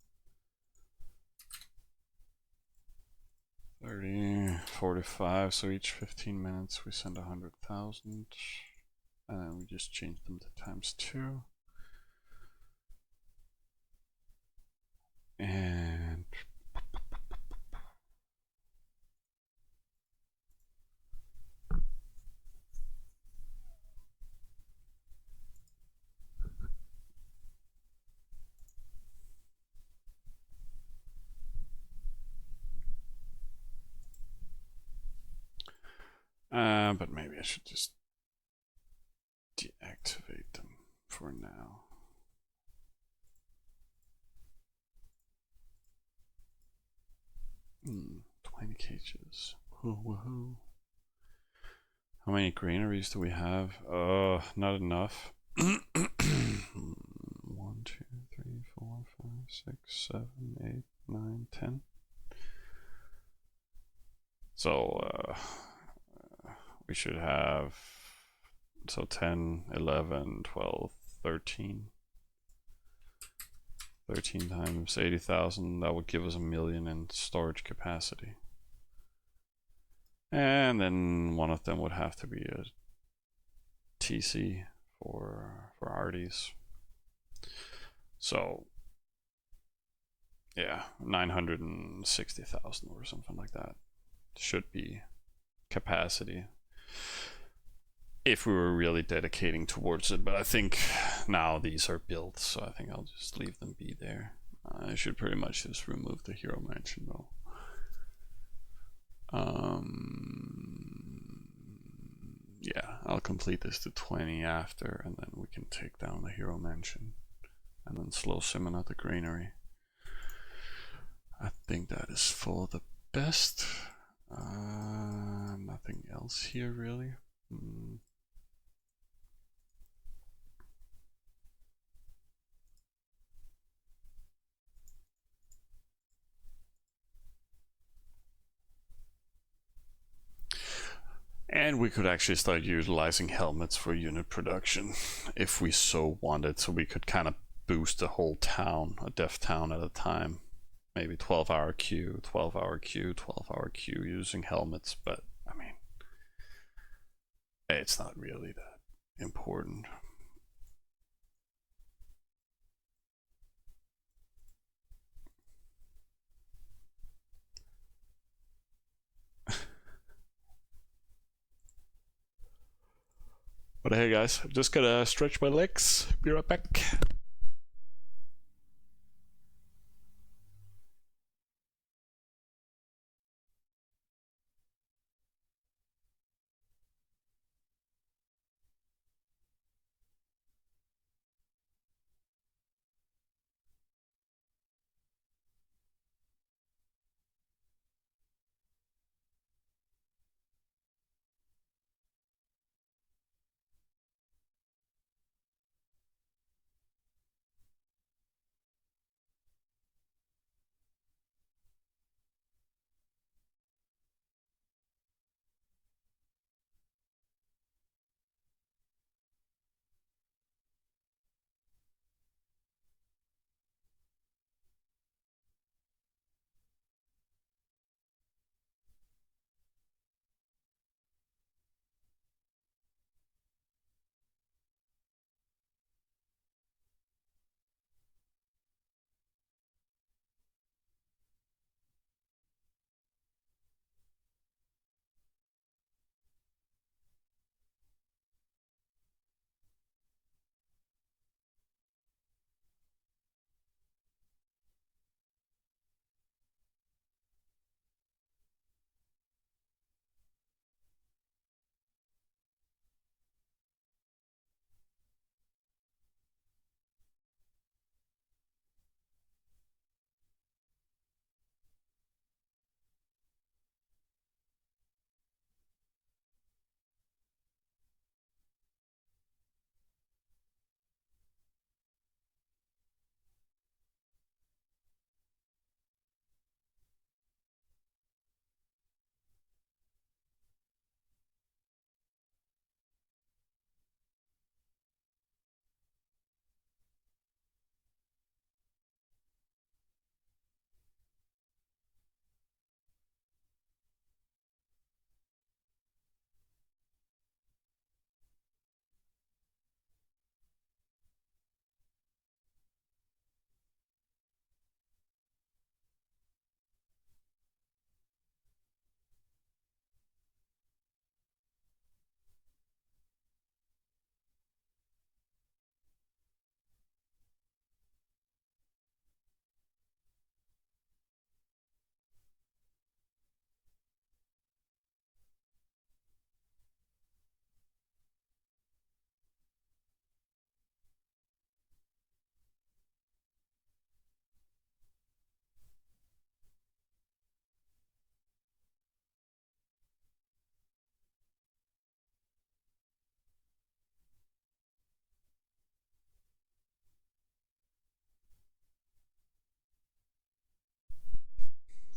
30, 45, so each 15 minutes we send 100,000. And then we just change them to ×2. And but maybe I should just deactivate them for now. Hmm, 20 cages. Whoa. How many granaries do we have? Not enough. 1, 2, 3, 4, 5, 6, 7, 8, 9, 10. So we should have 10, 11, 12, 13. 13 times 80,000, that would give us 1 million in storage capacity. And then one of them would have to be a TC for RDs. So yeah, 960,000 or something like that should be capacity if we were really dedicating towards it. But I think now these are built, so I think I'll just leave them be there. I should pretty much just remove the hero mansion though. Yeah, I'll complete this to 20 after, and then we can take down the hero mansion and then slow summon out the granary. I think that is for the best. Nothing else here really. And we could actually start utilizing helmets for unit production if we so wanted, so we could kind of boost the whole town, a deaf town at a time. Maybe 12-hour queue, 12-hour queue, 12-hour queue using helmets, but I mean, it's not really that important. But hey guys, I'm just gonna stretch my legs. Be right back.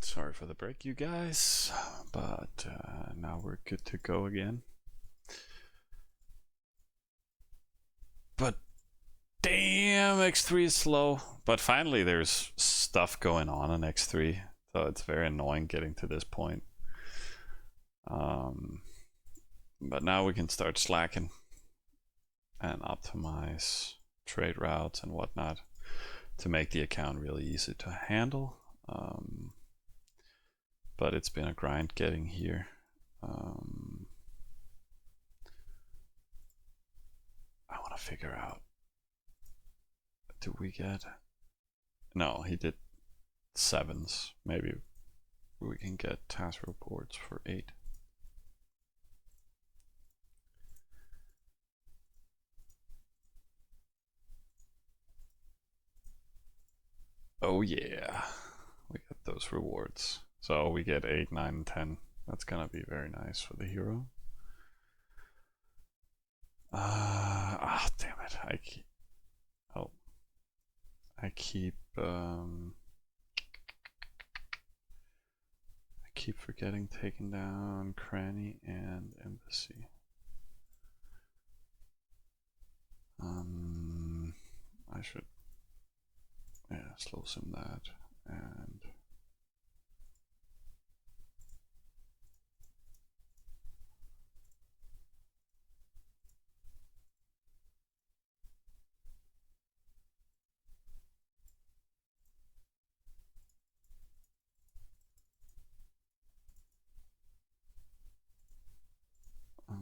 Sorry for the break, you guys, but now we're good to go again. But damn, X3 is slow. But finally, there's stuff going on X3, so it's very annoying getting to this point. But now we can start slacking and optimize trade routes and whatnot to make the account really easy to handle. But it's been a grind getting here. I want to figure out, do we get, no, he did 7s. Maybe we can get task reports for 8. Oh yeah, we get those rewards. So we get 8, 9, and 10. That's gonna be very nice for the hero. Damn it! I keep forgetting taking down Cranny and Embassy. I should, slow sim that and.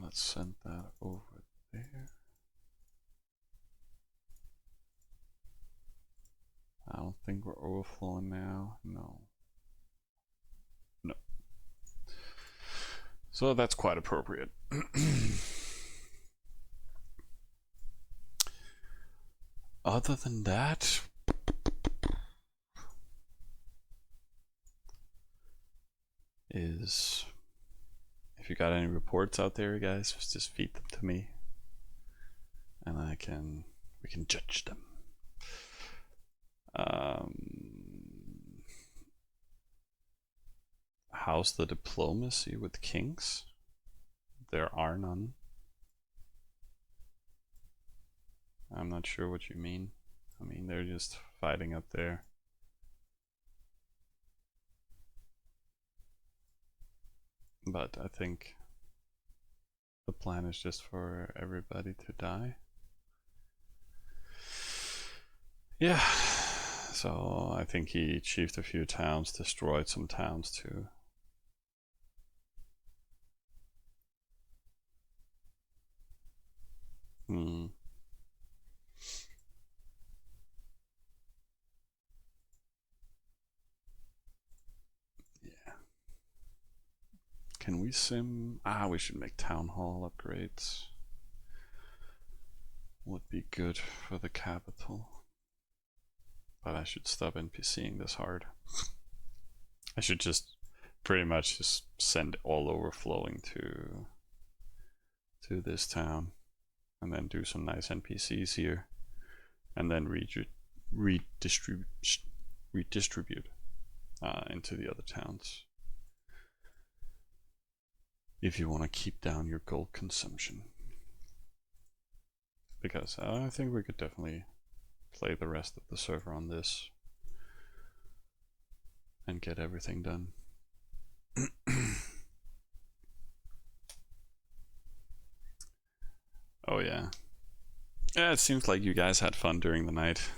Let's send that over there. I don't think we're overflowing now. No. So that's quite appropriate. Other than that, if you got any reports out there, guys, just feed them to me, and we can judge them. How's the diplomacy with kings? There are none. I'm not sure what you mean. I mean, they're just fighting up there. But I think the plan is just for everybody to die. Yeah, so I think he achieved a few towns, destroyed some towns too. Yeah. Can we sim? We should make town hall upgrades. Would be good for the capital. But I should stop NPCing this hard. I should just pretty much just send all overflowing to this town, and then do some nice NPCs here, and then redistribute into the other towns if you want to keep down your gold consumption, because I think we could definitely play the rest of the server on this and get everything done. Oh yeah. Yeah, it seems like you guys had fun during the night,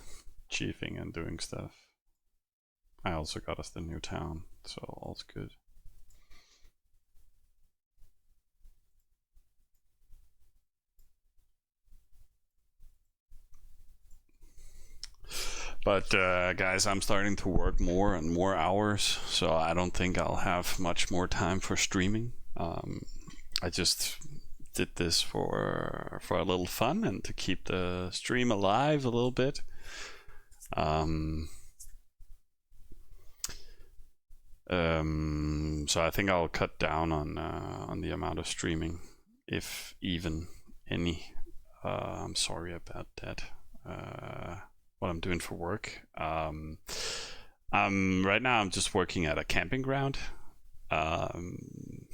chiefing and doing stuff. I also got us the new town, so all's good. But guys, I'm starting to work more and more hours, so I don't think I'll have much more time for streaming. I just did this for a little fun and to keep the stream alive a little bit. So I think I'll cut down on the amount of streaming, if even any. I'm sorry about that. What I'm doing for work. I'm Right now I'm just working at a camping ground. Um,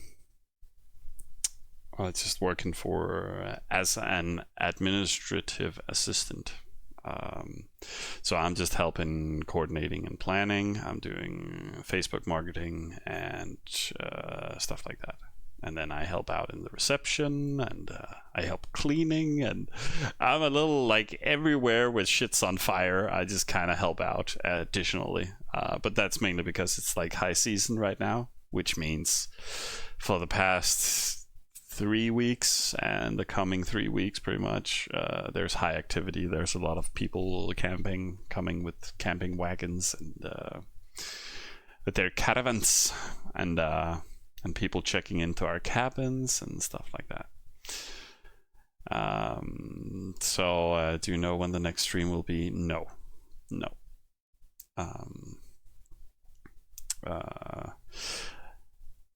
it's just working for as an administrative assistant. Um, so I'm just helping coordinating and planning. I'm doing Facebook marketing and stuff like that. And then I help out in the reception, and I help cleaning, and I'm a little like everywhere with shit's on fire. I just kind of help out additionally, but that's mainly because it's like high season right now, which means for the past 3 weeks and the coming 3 weeks, pretty much, there's high activity. There's a lot of people camping, coming with camping wagons and with their caravans, and people checking into our cabins and stuff like that. So do you know when the next stream will be? No.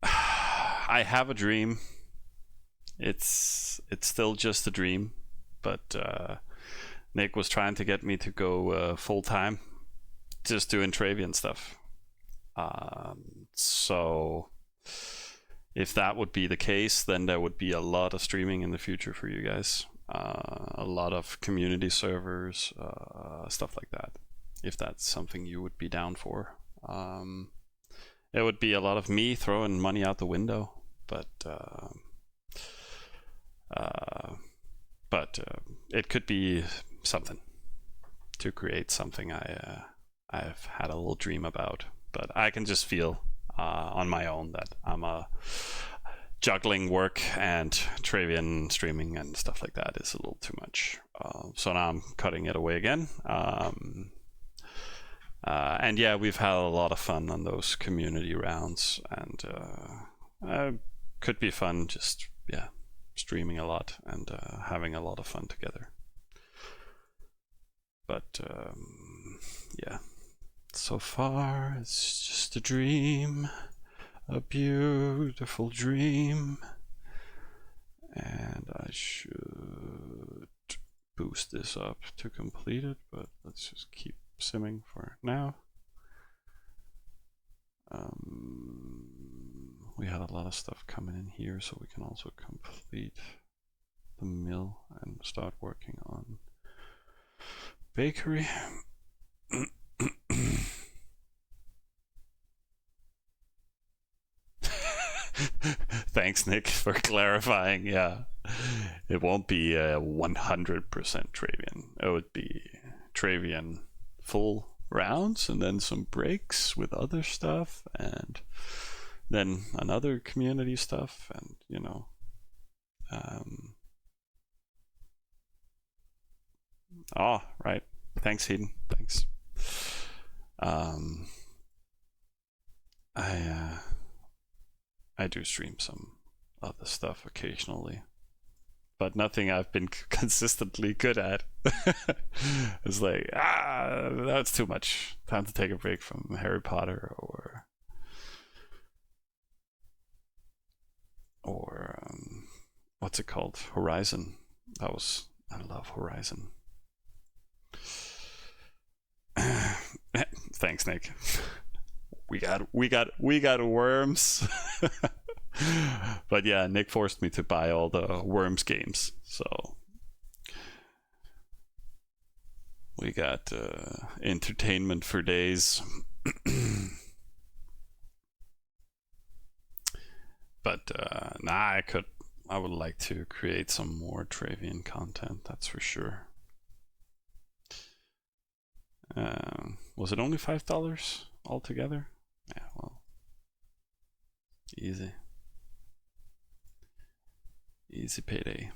I have a dream. It's still just a dream, but Nick was trying to get me to go full time, just doing Travian stuff. So if that would be the case, then there would be a lot of streaming in the future for you guys. A lot of community servers, stuff like that. If that's something you would be down for. It would be a lot of me throwing money out the window, but it could be something to create something I've had a little dream about. But I can just feel on my own that I'm juggling work and Travian streaming and stuff like that is a little too much. So now I'm cutting it away again. And yeah, we've had a lot of fun on those community rounds, and could be fun just, yeah, streaming a lot and having a lot of fun together. But yeah, so far it's just a dream, a beautiful dream. And I should boost this up to complete it, but let's just keep simming for now. We had a lot of stuff coming in here, so we can also complete the mill and start working on bakery. Thanks, Nick, for clarifying. Yeah, it won't be 100% Travian. It would be Travian full rounds and then some breaks with other stuff, and then another community stuff, and you know, oh right, thanks Hayden, thanks. I do stream some other stuff occasionally, but nothing I've been consistently good at. It's like, that's too much. Time to take a break from Harry Potter or what's it called? Horizon. I love Horizon. Thanks, Nick. We got worms. But yeah, Nick forced me to buy all the worms games, so we got entertainment for days. But I would like to create some more Travian content, that's for sure. Was it only $5 altogether? Yeah, well, easy payday.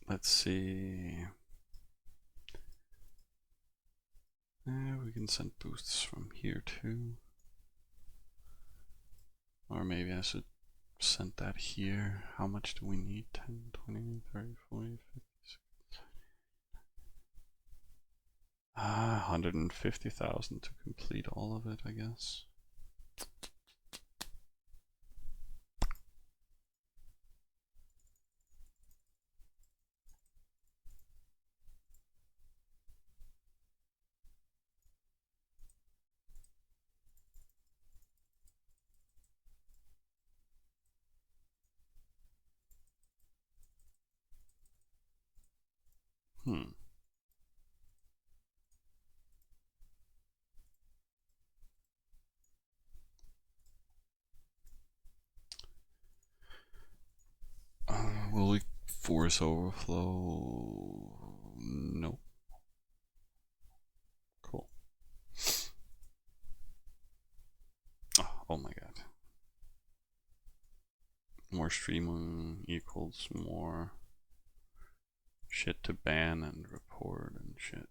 Let's see. We can send boosts from here too, or maybe I should send that here. How much do we need? 10, 20, 30, 40, 50, 150,000 to complete all of it, I guess. Hmm. Will we force overflow? No. Cool. Oh my god. More streaming equals more shit to ban and report and shit.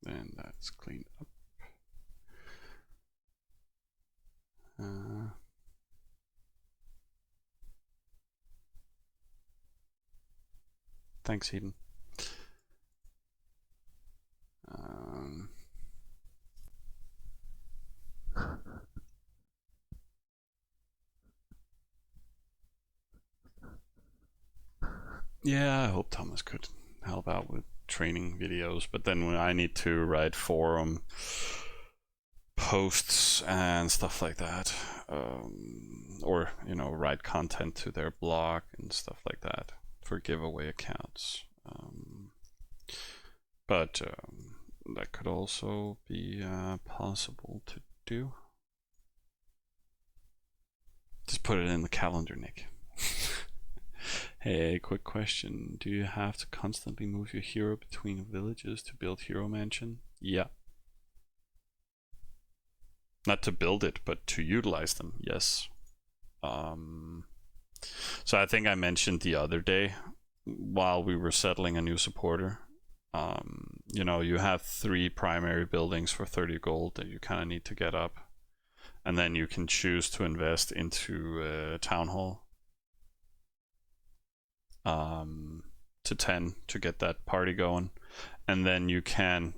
And that's cleaned up. Thanks, Eden. Yeah, I hope Thomas could help out with training videos, but then when I need to write forum posts and stuff like that, or write content to their blog and stuff like that for giveaway accounts. But that could also be possible to do. Just put it in the calendar, Nick. Hey, quick question. Do you have to constantly move your hero between villages to build Hero Mansion? Yeah. Not to build it, but to utilize them, yes. So I think I mentioned the other day, while we were settling a new supporter, you have 3 primary buildings for 30 gold that you kind of need to get up. And then you can choose to invest into Town Hall to 10 to get that party going. And then you can,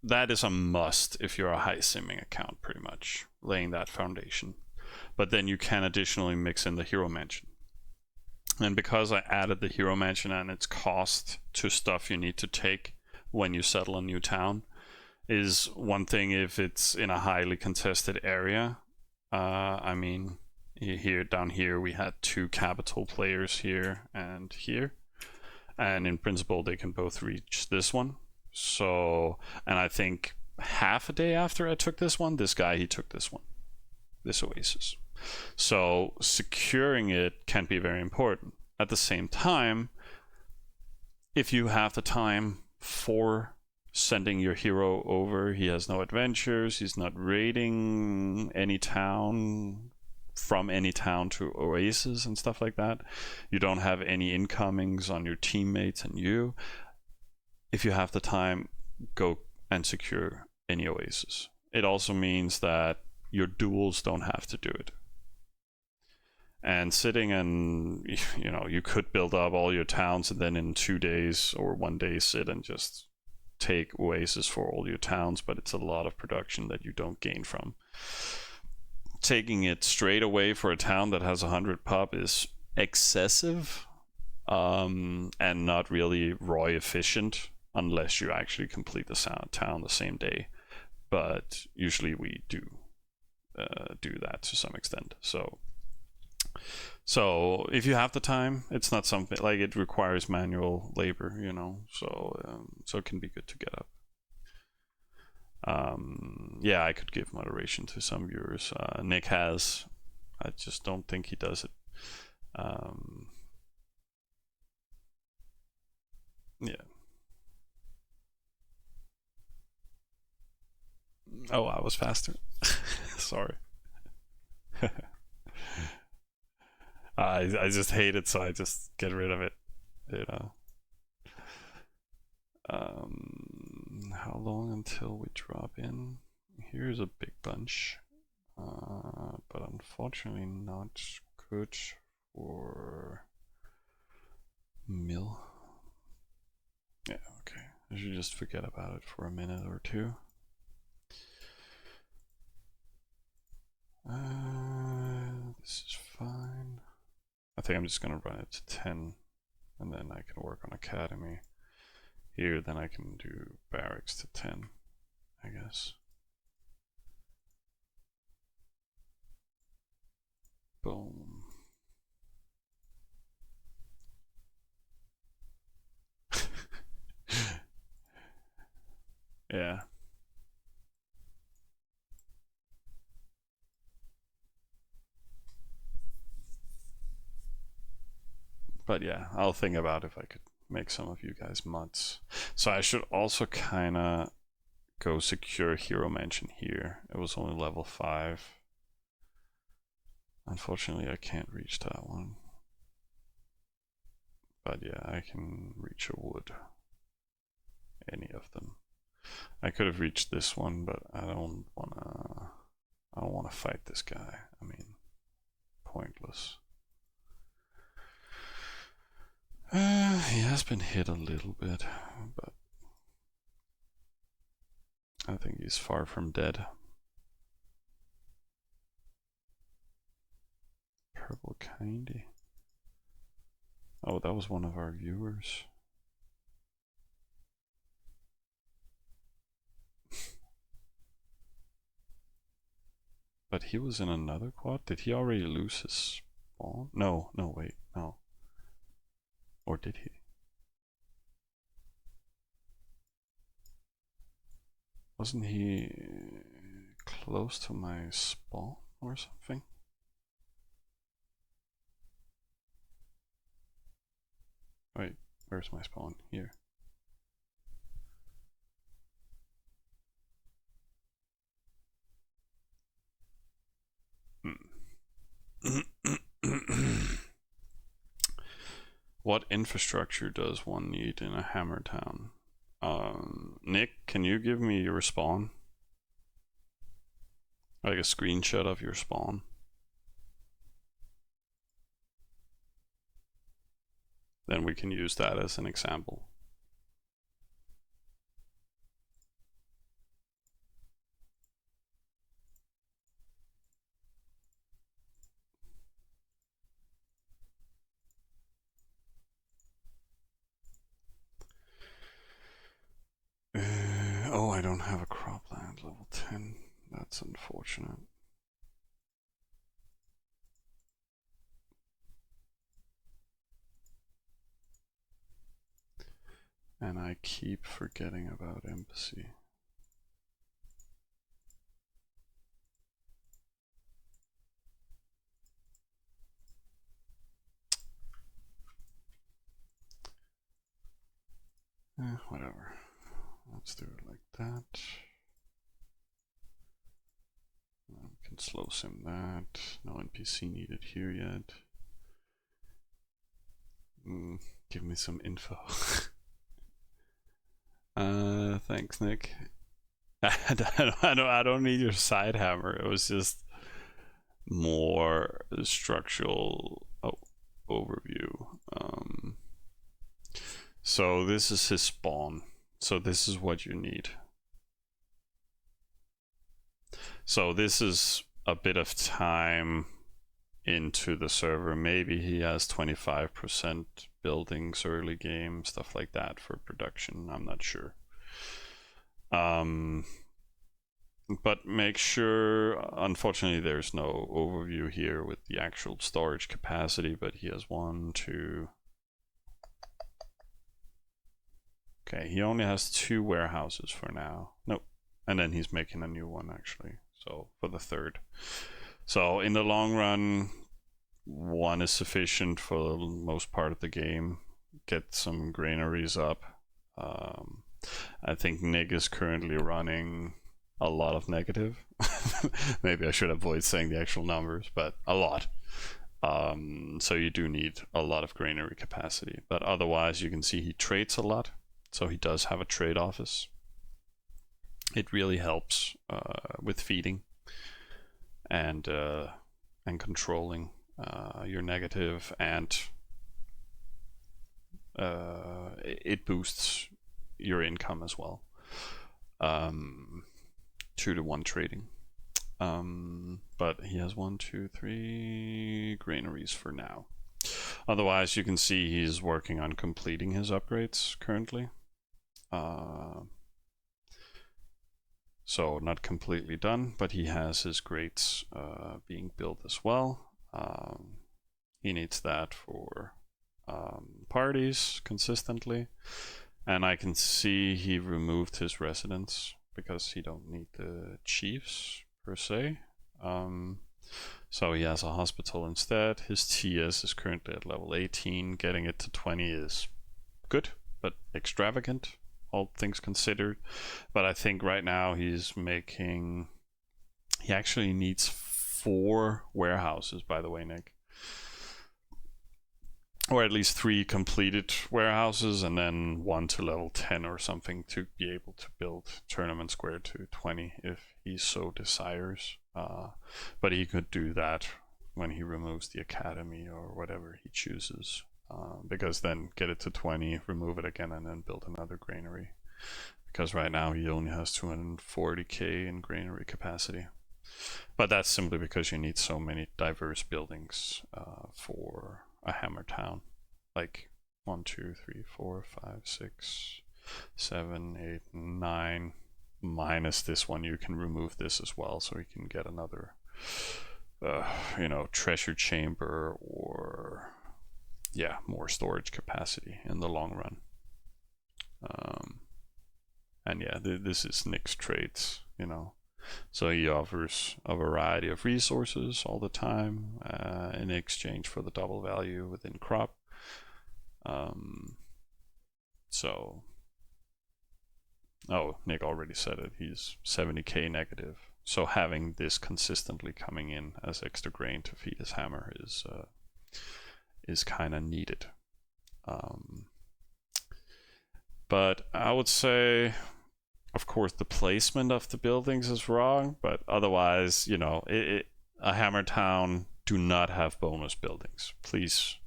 that is a must if you're a high simming account, pretty much, laying that foundation. But then you can additionally mix in the Hero Mansion. And because I added the Hero Mansion and its cost to stuff you need to take when you settle a new town, is one thing if it's in a highly contested area. I mean, down here we had 2 capital players here, and in principle they can both reach this one. So, and I think half a day after I took this one, this guy, he took this one, this oasis. So securing it can be very important. At the same time, if you have the time for sending your hero over, he has no adventures, he's not raiding any town, from any town to oasis and stuff like that, you don't have any incomings on your teammates and you, if you have the time, go and secure any oasis. It also means that your duels don't have to do it. And sitting and you could build up all your towns and then in 2 days or 1 day sit and just take oasis for all your towns, but it's a lot of production that you don't gain from. Taking it straight away for a town that has 100 pop is excessive, and not really ROI efficient unless you actually complete the town the same day. But usually we do that to some extent. So if you have the time, it's not something like it requires manual labor, so it can be good to get up. Yeah, I could give moderation to some viewers. Nick has. I just don't think he does it. Yeah. Oh, I was faster. Sorry. I just hate it, so I just get rid of it. How long until we drop in? Here's a big bunch, but unfortunately not good for mill. Yeah, okay. I should just forget about it for a minute or 2. This is I think I'm just gonna run it to 10, and then I can work on academy. Here, then I can do barracks to 10, I guess. Boom. Yeah. But yeah, I'll think about if I could make some of you guys mods. So I should also kind of go secure Hero Mansion here. It was only level 5. Unfortunately, I can't reach that one. But yeah, I can reach a wood. Any of them. I could have reached this one, but I don't wanna fight this guy. I mean, pointless. He has been hit a little bit, but I think he's far from dead. Purple candy. Oh, that was one of our viewers. But he was in another quad? Did he already lose his spawn? No, wait, no. Or did he? Wasn't he close to my spawn or something? Wait, where's my spawn? Here. What infrastructure does one need in a hammer town? Nick, can you give me your spawn? Like a screenshot of your spawn? Then we can use that as an example. Oh, I don't have a cropland level 10. That's unfortunate. And I keep forgetting about embassy. Whatever. Let's do it like that. We can slow sim that. No NPC needed here yet. Give me some info. Thanks, Nick. I don't need your side hammer. It was just more structural overview. So this is his spawn. So this is what you need. So this is a bit of time into the server. Maybe he has 25% buildings early game, stuff like that for production. I'm not sure. But make sure, unfortunately there's no overview here with the actual storage capacity, but he has 1, 2. Okay, he only has 2 warehouses for now. Nope. And then he's making a new one actually. So for the 3rd. So in the long run, 1 is sufficient for the most part of the game. Get some granaries up. I think Nick is currently running a lot of negative. Maybe I should avoid saying the actual numbers, but a lot. So you do need a lot of granary capacity. But otherwise, you can see he trades a lot. So he does have a trade office. It really helps with feeding and controlling your negative, and it boosts your income as well. 2-to-1 trading. But he has 1, 2, 3 granaries for now. Otherwise, you can see he's working on completing his upgrades currently. So not completely done, but he has his grates being built as well. He needs that for parties consistently. And I can see he removed his residence because he don't need the chiefs per se. So he has a hospital instead. His TS is currently at level 18. Getting it to 20 is good, but extravagant, all things considered. But I think right now he actually needs 4 warehouses, by the way, Nick. Or at least 3 completed warehouses, and then 1 to level 10 or something to be able to build Tournament Square to 20 if he so desires. But he could do that when he removes the academy or whatever he chooses. Because then get it to 20, remove it again, and then build another granary. Because right now he only has 240k in granary capacity. But that's simply because you need so many diverse buildings for a hammer town. Like 1, 2, 3, 4, 5, 6, 7, 8, 9. Minus this one, you can remove this as well, so you can get another, treasure chamber or more storage capacity in the long run. And yeah, this is Nick's traits, So he offers a variety of resources all the time in exchange for the double value within crop. Nick already said it. He's 70k negative. So having this consistently coming in as extra grain to feed his hammer is kind of needed. But I would say, of course, the placement of the buildings is wrong, but otherwise, a hammer town do not have bonus buildings. Please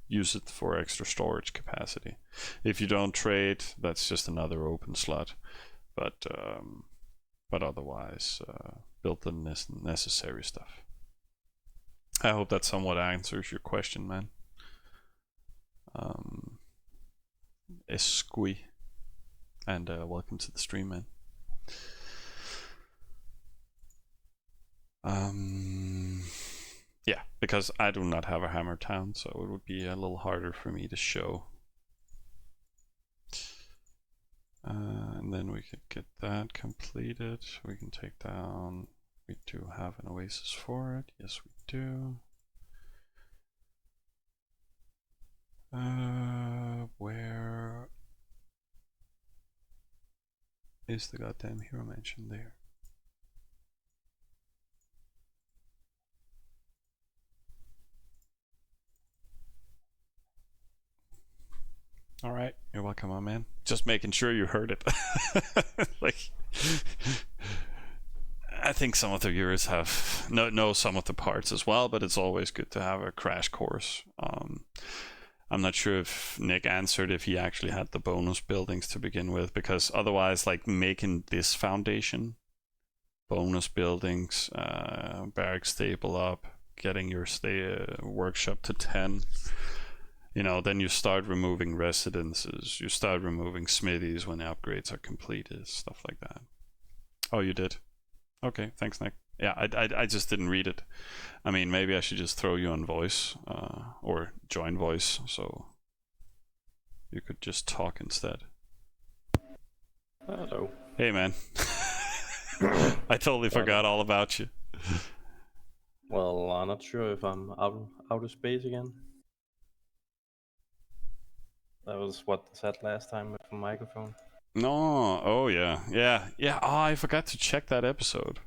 use it for extra storage capacity. If you don't trade, that's just another open slot. But otherwise, build the necessary stuff. I hope that somewhat answers your question, man. Esqui. And welcome to the stream, man. Yeah, because I do not have a hammer town, so it would be a little harder for me to show. And then we could get that completed. We can take down. We do have an oasis for it. Yes, we do. Where is the goddamn hero mansion there? All right, you're welcome, my man. Just making sure you heard it. I think some of the viewers have know some of the parts as well, but it's always good to have a crash course. I'm not sure if Nick answered if he actually had the bonus buildings to begin with, because otherwise, like making this foundation, bonus buildings, barrack stable up, getting your workshop to 10. Then you start removing residences, you start removing smithies when the upgrades are completed, stuff like that. Oh, you did? Okay, thanks, Nick. Yeah, I just didn't read it. I mean, maybe I should just throw you on voice, or join voice, so you could just talk instead. Hello. Hey, man. I totally forgot all about you. Well, I'm not sure if I'm out of space again. That was what I said last time with the microphone. No, oh yeah. Oh, I forgot to check that episode.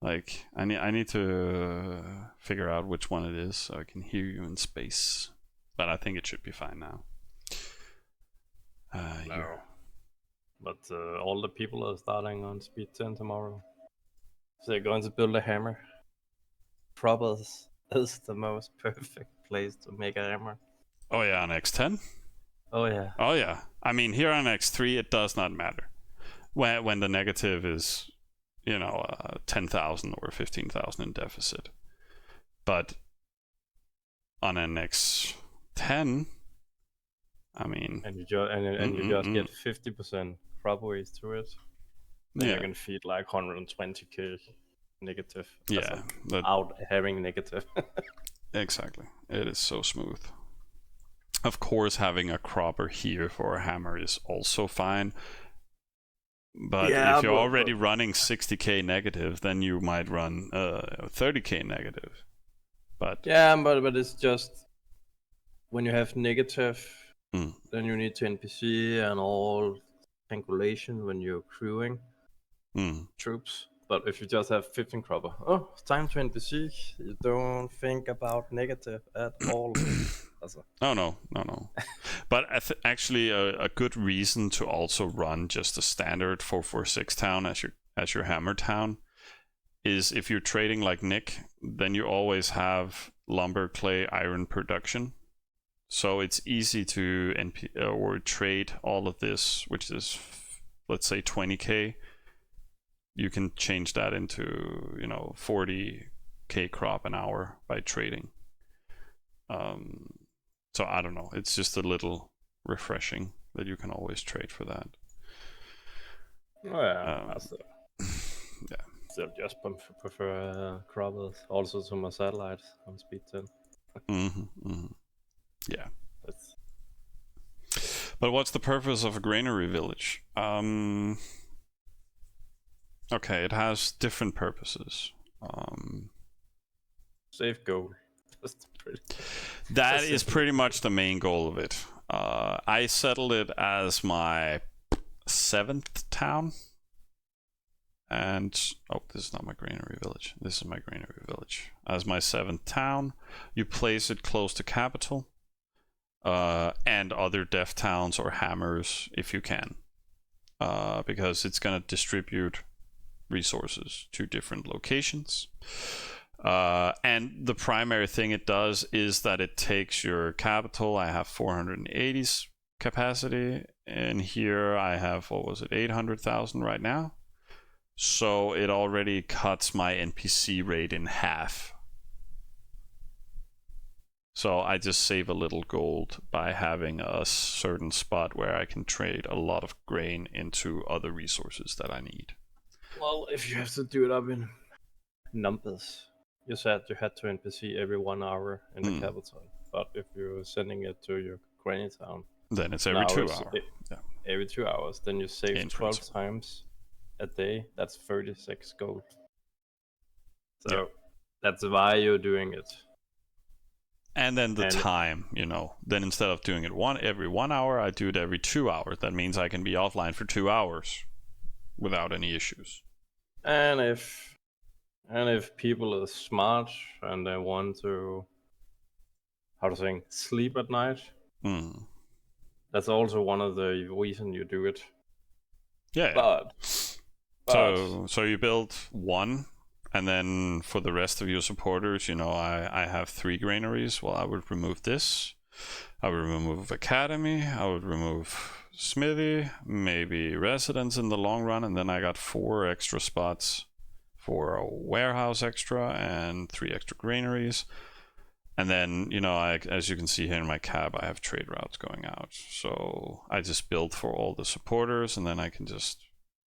Like, I need to figure out which one it is so I can hear you in space. But I think it should be fine now. No. But all the people are starting on speed 10 tomorrow. So they're going to build a hammer. Probos is the most perfect place to make a hammer. Oh yeah, on X10? Oh yeah. Oh yeah. I mean, here on X3 it does not matter. When the negative is, 10,000 or 15,000 in deficit. But on an X10, I mean, and you just get 50% crop waste to it, then you can feed like 120k negative. Yeah, without having negative. Exactly. It is so smooth. Of course, having a cropper here for a hammer is also fine. But if you're already running 60k negative, then you might run 30k negative. But it's just when you have negative, then you need to NPC and all calculation when you're crewing troops. But if you just have 15 cropper, it's time to NPC. You don't think about negative at all. No. But actually, a good reason to also run just a standard 446 town as your hammer town is if you're trading like Nick, then you always have lumber, clay, iron production. So it's easy to or trade all of this, which is, let's say, 20k. You can change that into 40k crop an hour by trading. So I don't know. It's just a little refreshing that you can always trade for that. Yeah. Still just prefer croppers also to my satellites on speed 10. Yeah. But what's the purpose of a granary village? Okay, it has different purposes. Safe goal. That is pretty much the main goal of it. I settled it as my 7th town. And, this is not my granary village. This is my granary village. As my 7th town, you place it close to capital. And other deaf towns or hammers if you can. Because it's going to distribute resources to different locations. And the primary thing it does is that it takes your capital. I have 480 capacity, and here I have 800,000 right now. So it already cuts my NPC rate in half. So I just save a little gold by having a certain spot where I can trade a lot of grain into other resources that I need. Well, if you have to do it up in numbers, you said you had to NPC every 1 hour in the capital. But if you're sending it to your granny town, then it's every 2 hours. Every 2 hours, then you save 12 times a day. That's 36 gold. So that's why you're doing it. And then the time, then instead of doing it every 1 hour, I do it every 2 hours. That means I can be offline for 2 hours without any issues. And if people are smart and they want to, sleep at night, that's also one of the reasons you do it. Yeah. But so you build one, and then for the rest of your supporters, I have 3 granaries. Well, I would remove this. I would remove academy. I would remove smithy, maybe residence in the long run, and then I got 4 extra spots for a warehouse extra and 3 extra granaries. And then, as you can see here in my cab, I have trade routes going out. So I just build for all the supporters, and then I can just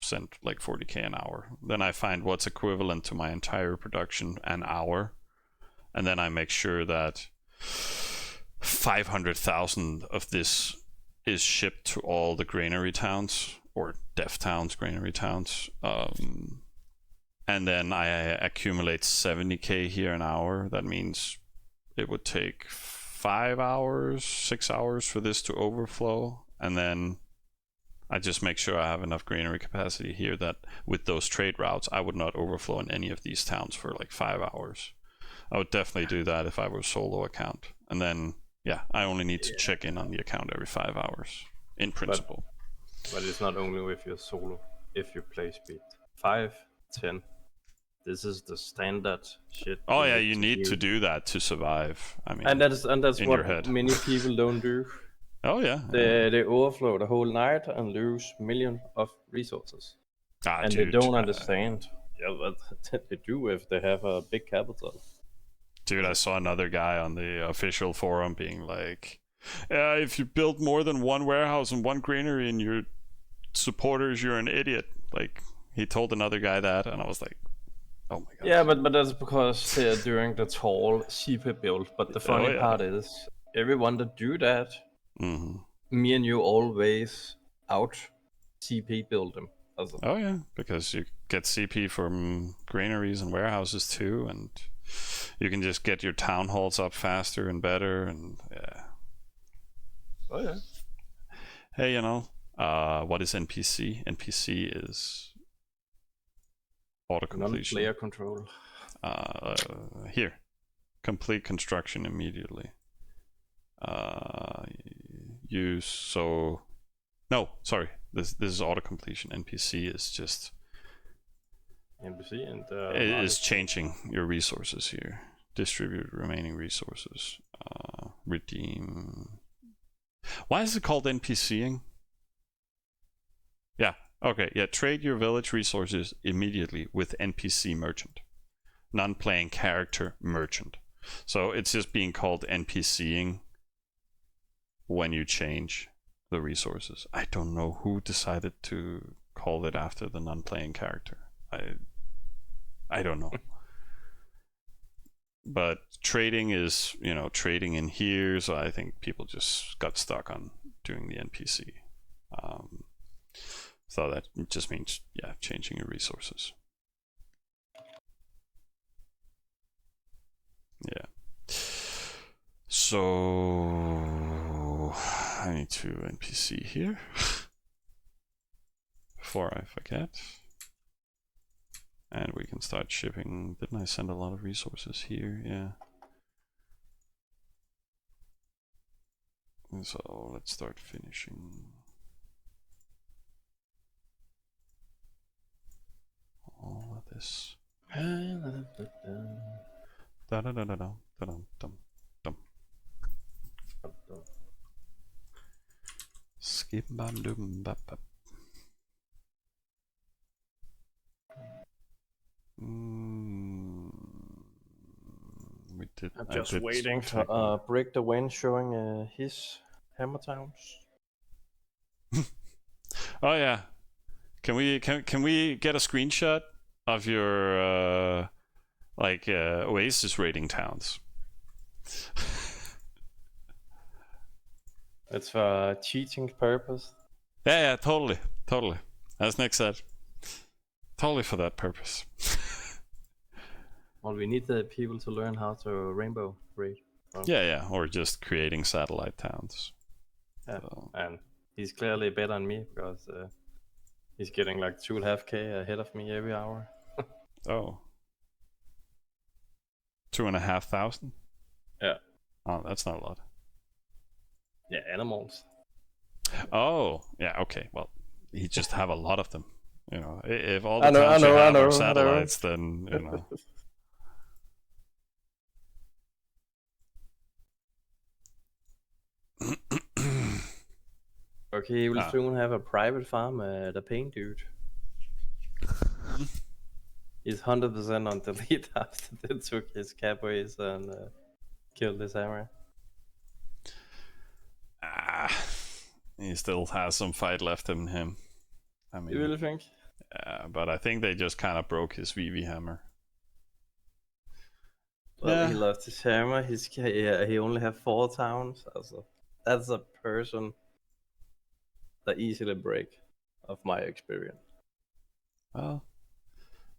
send like 40k an hour. Then I find what's equivalent to my entire production an hour, and then I make sure that 500,000 of this is shipped to all the granary towns or deaf towns, granary towns. And then I accumulate 70k here an hour. That means it would take 5 hours, 6 hours for this to overflow, and then I just make sure I have enough granary capacity here that with those trade routes, I would not overflow in any of these towns for like 5 hours. I would definitely do that if I were a solo account. And then, I only need to check in on the account every 5 hours, in principle. But it's not only with your solo. If you play speed 5, 10, this is the standard shit. Oh yeah, you need to do that to survive. I mean, and that's what many people don't do. Oh yeah. They overflow the whole night and lose millions of resources. They don't understand. Yeah, but they do if they have a big capital. Dude, I saw another guy on the official forum being like, if you build more than one warehouse and one granary in your supporters, you're an idiot. Like, he told another guy that, and I was like, oh my god. Yeah, but that's because they're doing the tall CP build. But the funny yeah. part is, everyone that do that, Mm-hmm. me and you always out CP build them. Also, Oh yeah, because you get CP from granaries and warehouses too, and you can just get your town halls up faster and better, and yeah. oh yeah. Hey, what is NPC? NPC is auto completion. Non-player control. Here, complete construction immediately. No, sorry. This is auto completion. NPC is just NPC and is changing your resources here. Distribute remaining resources. Redeem. Why is it called NPCing? Yeah. Okay. Yeah. Trade your village resources immediately with NPC merchant, non-playing character merchant. So it's just being called NPCing when you change the resources. I don't know who decided to call it after the non-playing character. I don't know. But trading is, trading in here, so I think people just got stuck on doing the NPC. So that just means, changing your resources. Yeah. So I need to NPC here before I forget. And we can start shipping. Didn't I send a lot of resources here? Yeah. And so let's start finishing all of this. Skip bam dum bap bap. We did. I'm just waiting for Break the Wind showing his hammer towns. Oh yeah, can we get a screenshot of your Oasis rating towns? It's for cheating purpose. Yeah, totally. As Nick said, totally for that purpose. Well, we need the people to learn how to rainbow raid. Well, yeah, or just creating satellite towns. Yeah, so. And he's clearly better than me because he's getting like 2.5k ahead of me every hour. Oh. 2,500? Yeah. Oh, that's not a lot. Yeah, animals. Oh, yeah, okay. Well, he just have a lot of them. If all the towns you have are satellites, then, Okay, he will soon have a private farm, the paint dude. He's 100% on delete after they took his caboys and killed his hammer. He still has some fight left in him. I mean, you really think? Yeah, but I think they just kind of broke his VV hammer. Well, he lost his hammer. He only have 4 towns. Also, that's a person that easily break, of my experience. Well,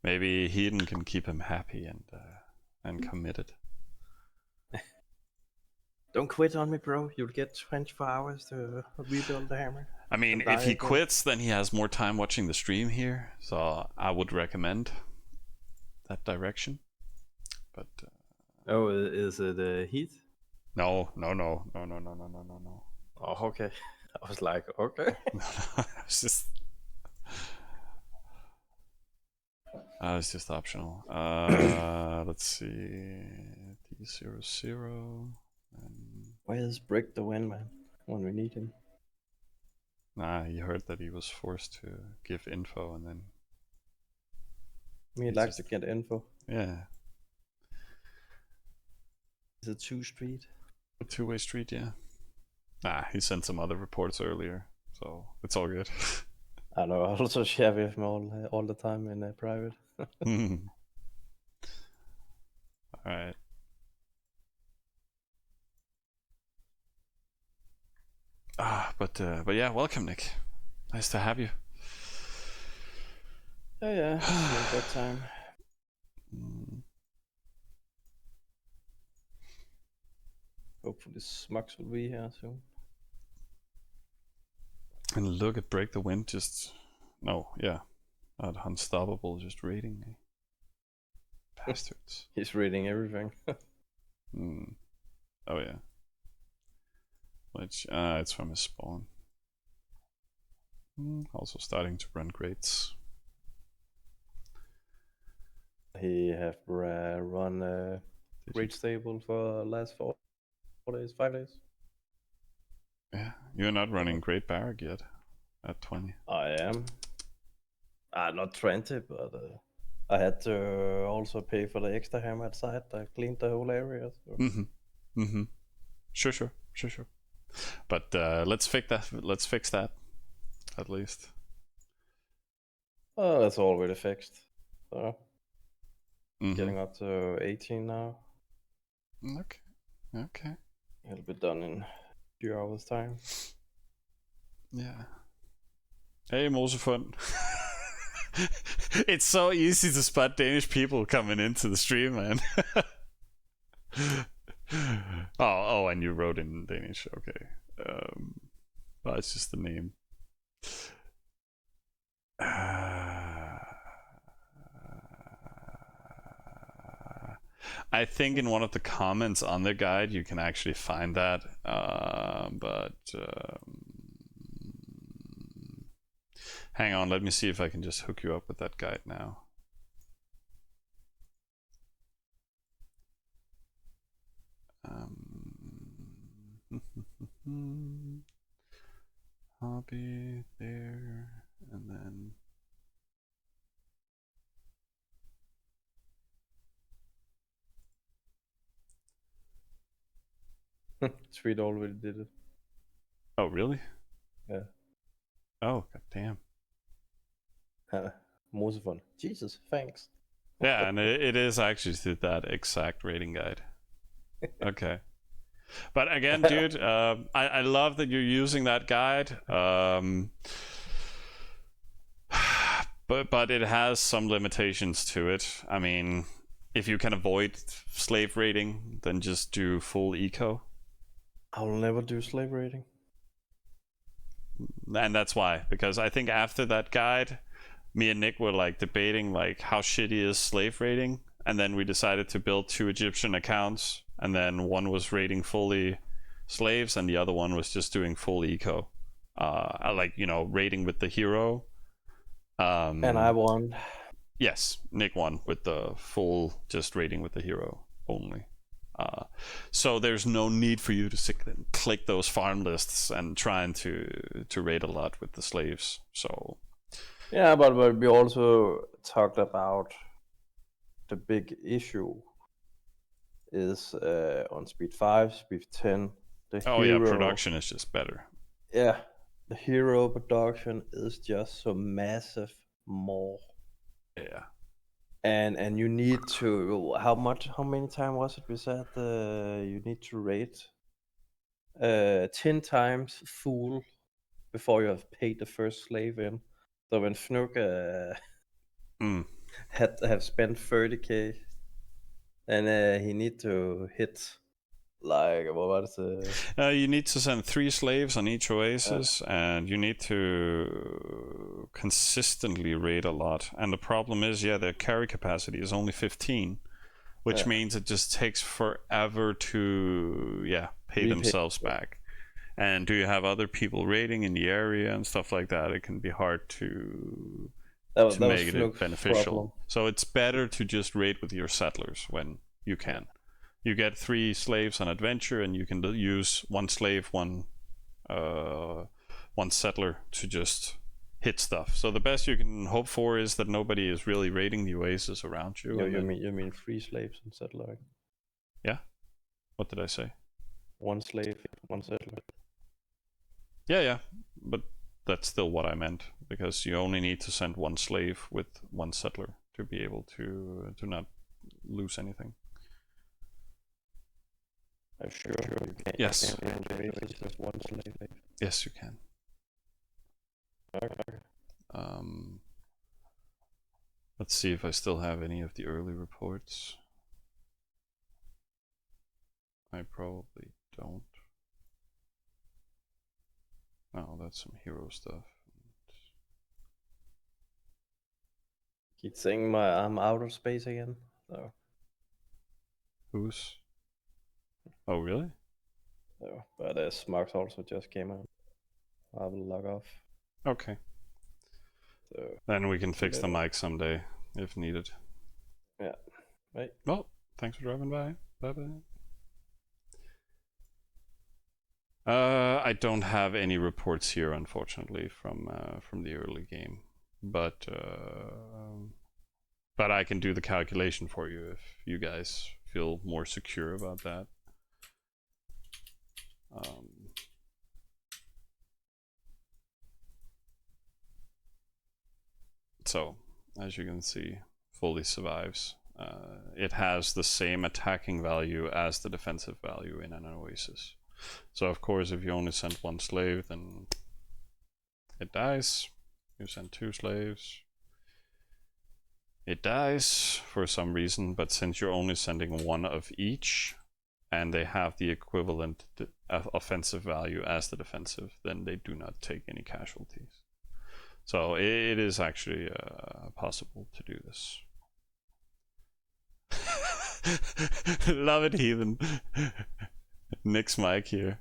maybe Hedon can keep him happy and committed. Don't quit on me, bro. You'll get 24 hours to rebuild the hammer. I mean, if he quits, then he has more time watching the stream here. So I would recommend that direction. But oh, is it Heath? No. Oh, okay. I was like, okay. It's just optional. Let's see. D00. Where's Break the Wind, man? When we need him. Nah, he heard that he was forced to give info and then... He likes to get info. Yeah. Is it 2 Street? Two-way street, yeah. Nah, he sent some other reports earlier, so it's all good. I know. I also share with him all the time in private. All right. But yeah, welcome, Nick. Nice to have you. Yeah, it's been a good time. Hopefully Smux will be here soon. And look at Break the Wind, just not unstoppable, just reading me. Bastards. He's reading everything. Oh yeah. Which it's from his spawn. Also starting to run crates. He have run great stable for last 4 days, 5 days. Yeah, you're not running Great Barrack yet at 20. I am. Not 20, but I had to also pay for the extra hammer outside. I cleaned the whole area. So. Sure. But let's fix that. Let's fix that, at least. Oh, that's already fixed. So Mm-hmm. getting up to 18 now. Okay. It'll be done in a few hours' time. Yeah. Hey, Mosefund. It's so easy to spot Danish people coming into the stream, man. Oh, and you wrote in Danish. Okay. But it's just the name. I think in one of the comments on the guide you can actually find that, hang on, let me see if I can just hook you up with that guide now. Hobby there, and then Sweet already did it. Oh, really? Yeah. Oh, god damn. Mosefund. Jesus, thanks. Yeah, and it is actually that exact rating guide. Okay. But again, dude, I love that you're using that guide. But it has some limitations to it. I mean, if you can avoid slave rating, then just do full eco. I'll never do slave rating. And that's why, because I think after that guide, me and Nick were like debating like how shitty is slave rating, and then we decided to build 2 Egyptian accounts, and then one was rating fully slaves and the other one was just doing full eco, rating with the hero. And I won. Yes, Nick won with the full just rating with the hero only. So there's no need for you to click those farm lists and trying to raid a lot with the slaves. So yeah, but we also talked about the big issue is on speed 5, speed 10. Yeah, production is just better. Yeah, the hero production is just so massive more. Yeah. And you need to how many times was it we said you need to rate 10 times full before you have paid the first slave in. So when Fnuk had to have spent 30k, and he need to hit like what was it? You need to send 3 slaves on each oasis, and you need to consistently raid a lot. And the problem is, their carry capacity is only 15, which means it just takes forever to pay themselves back. And do you have other people raiding in the area and stuff like that? It can be hard to make it beneficial. Problem. So it's better to just raid with your settlers when you can. You get 3 slaves on adventure, and you can use 1 slave, one settler to just hit stuff. So the best you can hope for is that nobody is really raiding the oasis around you. You mean 3 slaves and settler? Yeah. What did I say? 1 slave, 1 settler. Yeah, but that's still what I meant, because you only need to send 1 slave with 1 settler to be able to not lose anything. I'm sure you can. Yes. You can raise just 1 slave. Yes, you can. Okay. Let's see if I still have any of the early reports. I probably don't. Oh, that's some hero stuff. Keep saying I'm out of space again. So. Who's? Oh, really? So, but Smarts also just came out. I will log off. Okay. So Then we can fix the mic someday if needed. yeah. Right. Well, thanks for driving by. Bye-bye. I don't have any reports here, unfortunately, from the early game, but I can do the calculation for you if you guys feel more secure about that. So, as you can see, fully survives. It has the same attacking value as the defensive value in an Oasis. So of course, if you only send 1 slave, then it dies. You send 2 slaves, it dies for some reason, but since you're only sending 1 of each, and they have the equivalent offensive value as the defensive, then they do not take any casualties. So it is actually possible to do this. Love it, Heathen. Nick's mic here.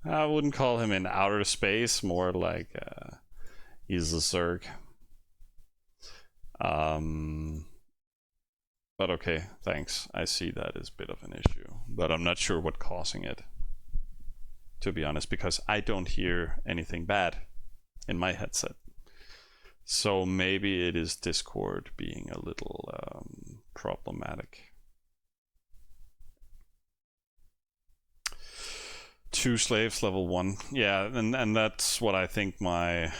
I wouldn't call him in outer space, more like he's a Zerg. But okay, thanks. I see that is a bit of an issue, but I'm not sure what's causing it, to be honest, because I don't hear anything bad in my headset. So maybe it is Discord being a little problematic. 2 slaves, level 1. Yeah, and that's what I think my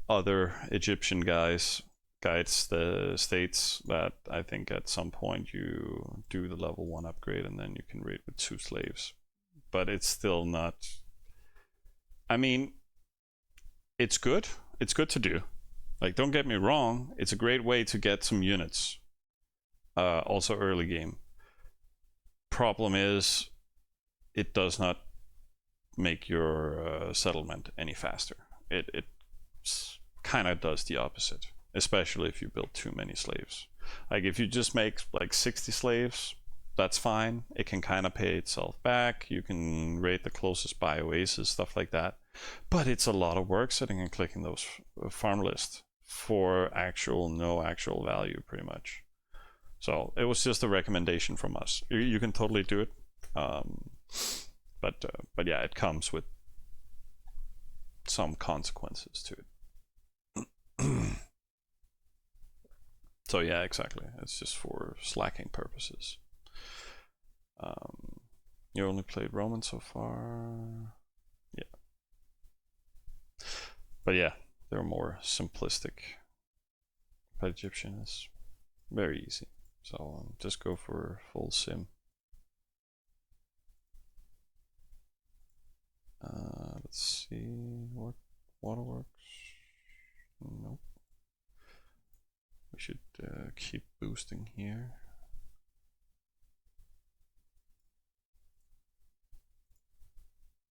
other Egyptian guides states, that I think at some point you do the level 1 upgrade and then you can raid with 2 slaves. But it's still not... I mean, it's good. It's good to do. Like, don't get me wrong, it's a great way to get some units. Also early game. Problem is, it does not make your settlement any faster. It kind of does the opposite, especially if you build too many slaves. Like, if you just make like 60 slaves, that's fine. It can kind of pay itself back. You can raid the closest by oasis, stuff like that. But it's a lot of work sitting and clicking those farm lists for no actual value, pretty much. So it was just a recommendation from us. You can totally do it. But yeah, it comes with some consequences to it. So yeah, exactly. It's just for slacking purposes. You only played Roman so far. Yeah. But yeah, they're more simplistic. But Egyptian is very easy. So just go for full sim. Let's see, waterworks. Nope. We should keep boosting here.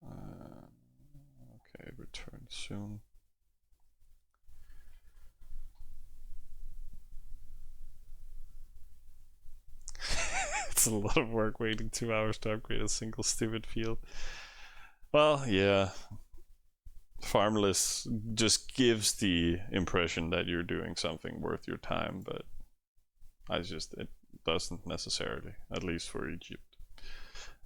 Okay, return soon. It's a lot of work waiting 2 hours to upgrade a single stupid field. Well, yeah. Farmless just gives the impression that you're doing something worth your time, but doesn't necessarily, at least for Egypt.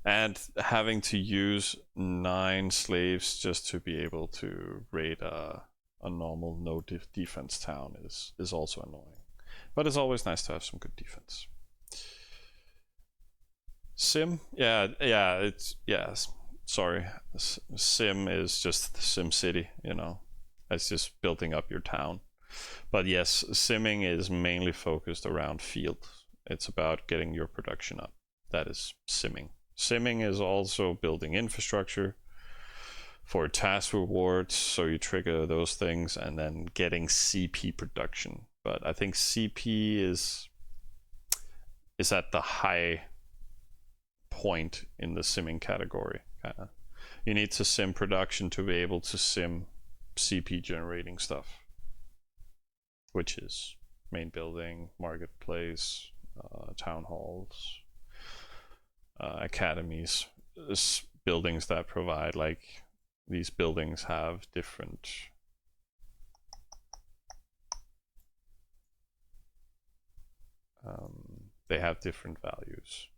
And having to use 9 slaves just to be able to raid a normal no defense town is also annoying. But it's always nice to have some good defense. Sim, sorry, Sim is just Sim City, you know, it's just building up your town. But yes, simming is mainly focused around field. It's about getting your production up. That is simming. Simming is also building infrastructure for task rewards, so you trigger those things, and then getting CP production. But I think CP is at the high point in the simming category. Kinda. You need to sim production to be able to sim CP generating stuff, which is main building, marketplace, town halls, academies, buildings that provide, like, these buildings have different they have different values.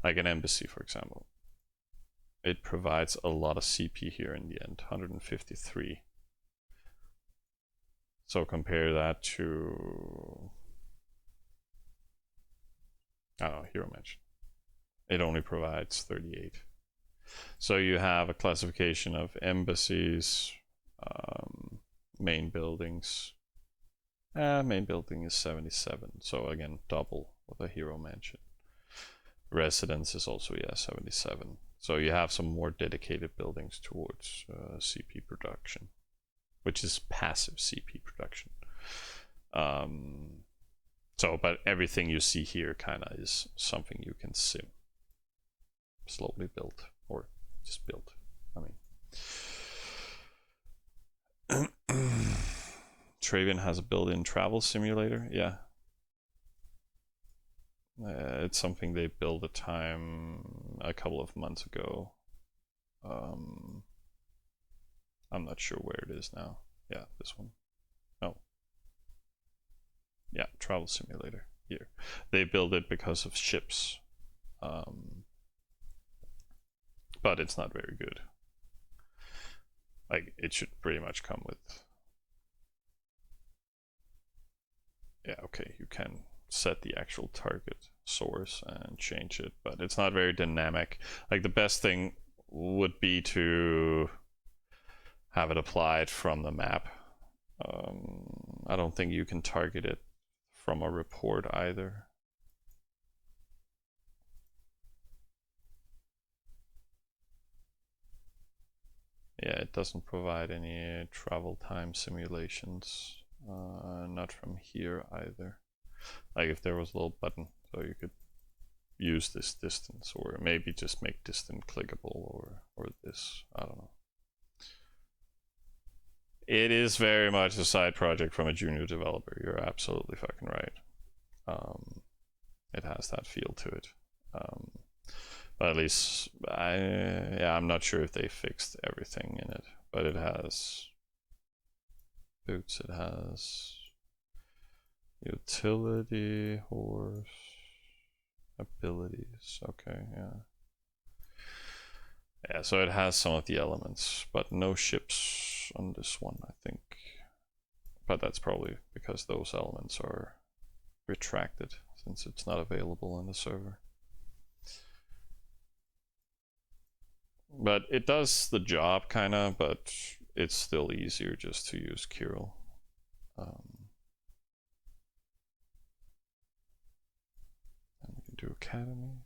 Like an embassy, for example, it provides a lot of CP here in the end, 153. So compare that to, I don't know, Hero Mansion. It only provides 38. So you have a classification of embassies, main buildings. Main building is 77, so again, double with a Hero Mansion. Residence is also, 77. So you have some more dedicated buildings towards CP production, which is passive CP production. But everything you see here kind of is something you can sim. Slowly build, or just build. I mean, Travian has a built-in travel simulator. Yeah, it's something they built a couple of months ago. I'm not sure where it is now. Yeah, this one. No. Yeah, travel simulator here. They built it because of ships. But it's not very good. Like, it should pretty much come with, yeah, okay, you can set the actual target source and change it, but it's not very dynamic. Like, the best thing would be to have it applied from the map. I don't think you can target it from a report either. Yeah, it doesn't provide any travel time simulations. Not from here either. Like, if there was a little button so you could use this distance, or maybe just make distance clickable, or this, I don't know. It is very much a side project from a junior developer. You're absolutely fucking right. It has that feel to it. But at least, I'm not sure if they fixed everything in it, but it has boots, it has utility, horse, abilities, okay, yeah. Yeah, so it has some of the elements, but no ships on this one, I think. But that's probably because those elements are retracted, since it's not available on the server. But it does the job, kinda, but it's still easier just to use Kirill. And we can do Academy.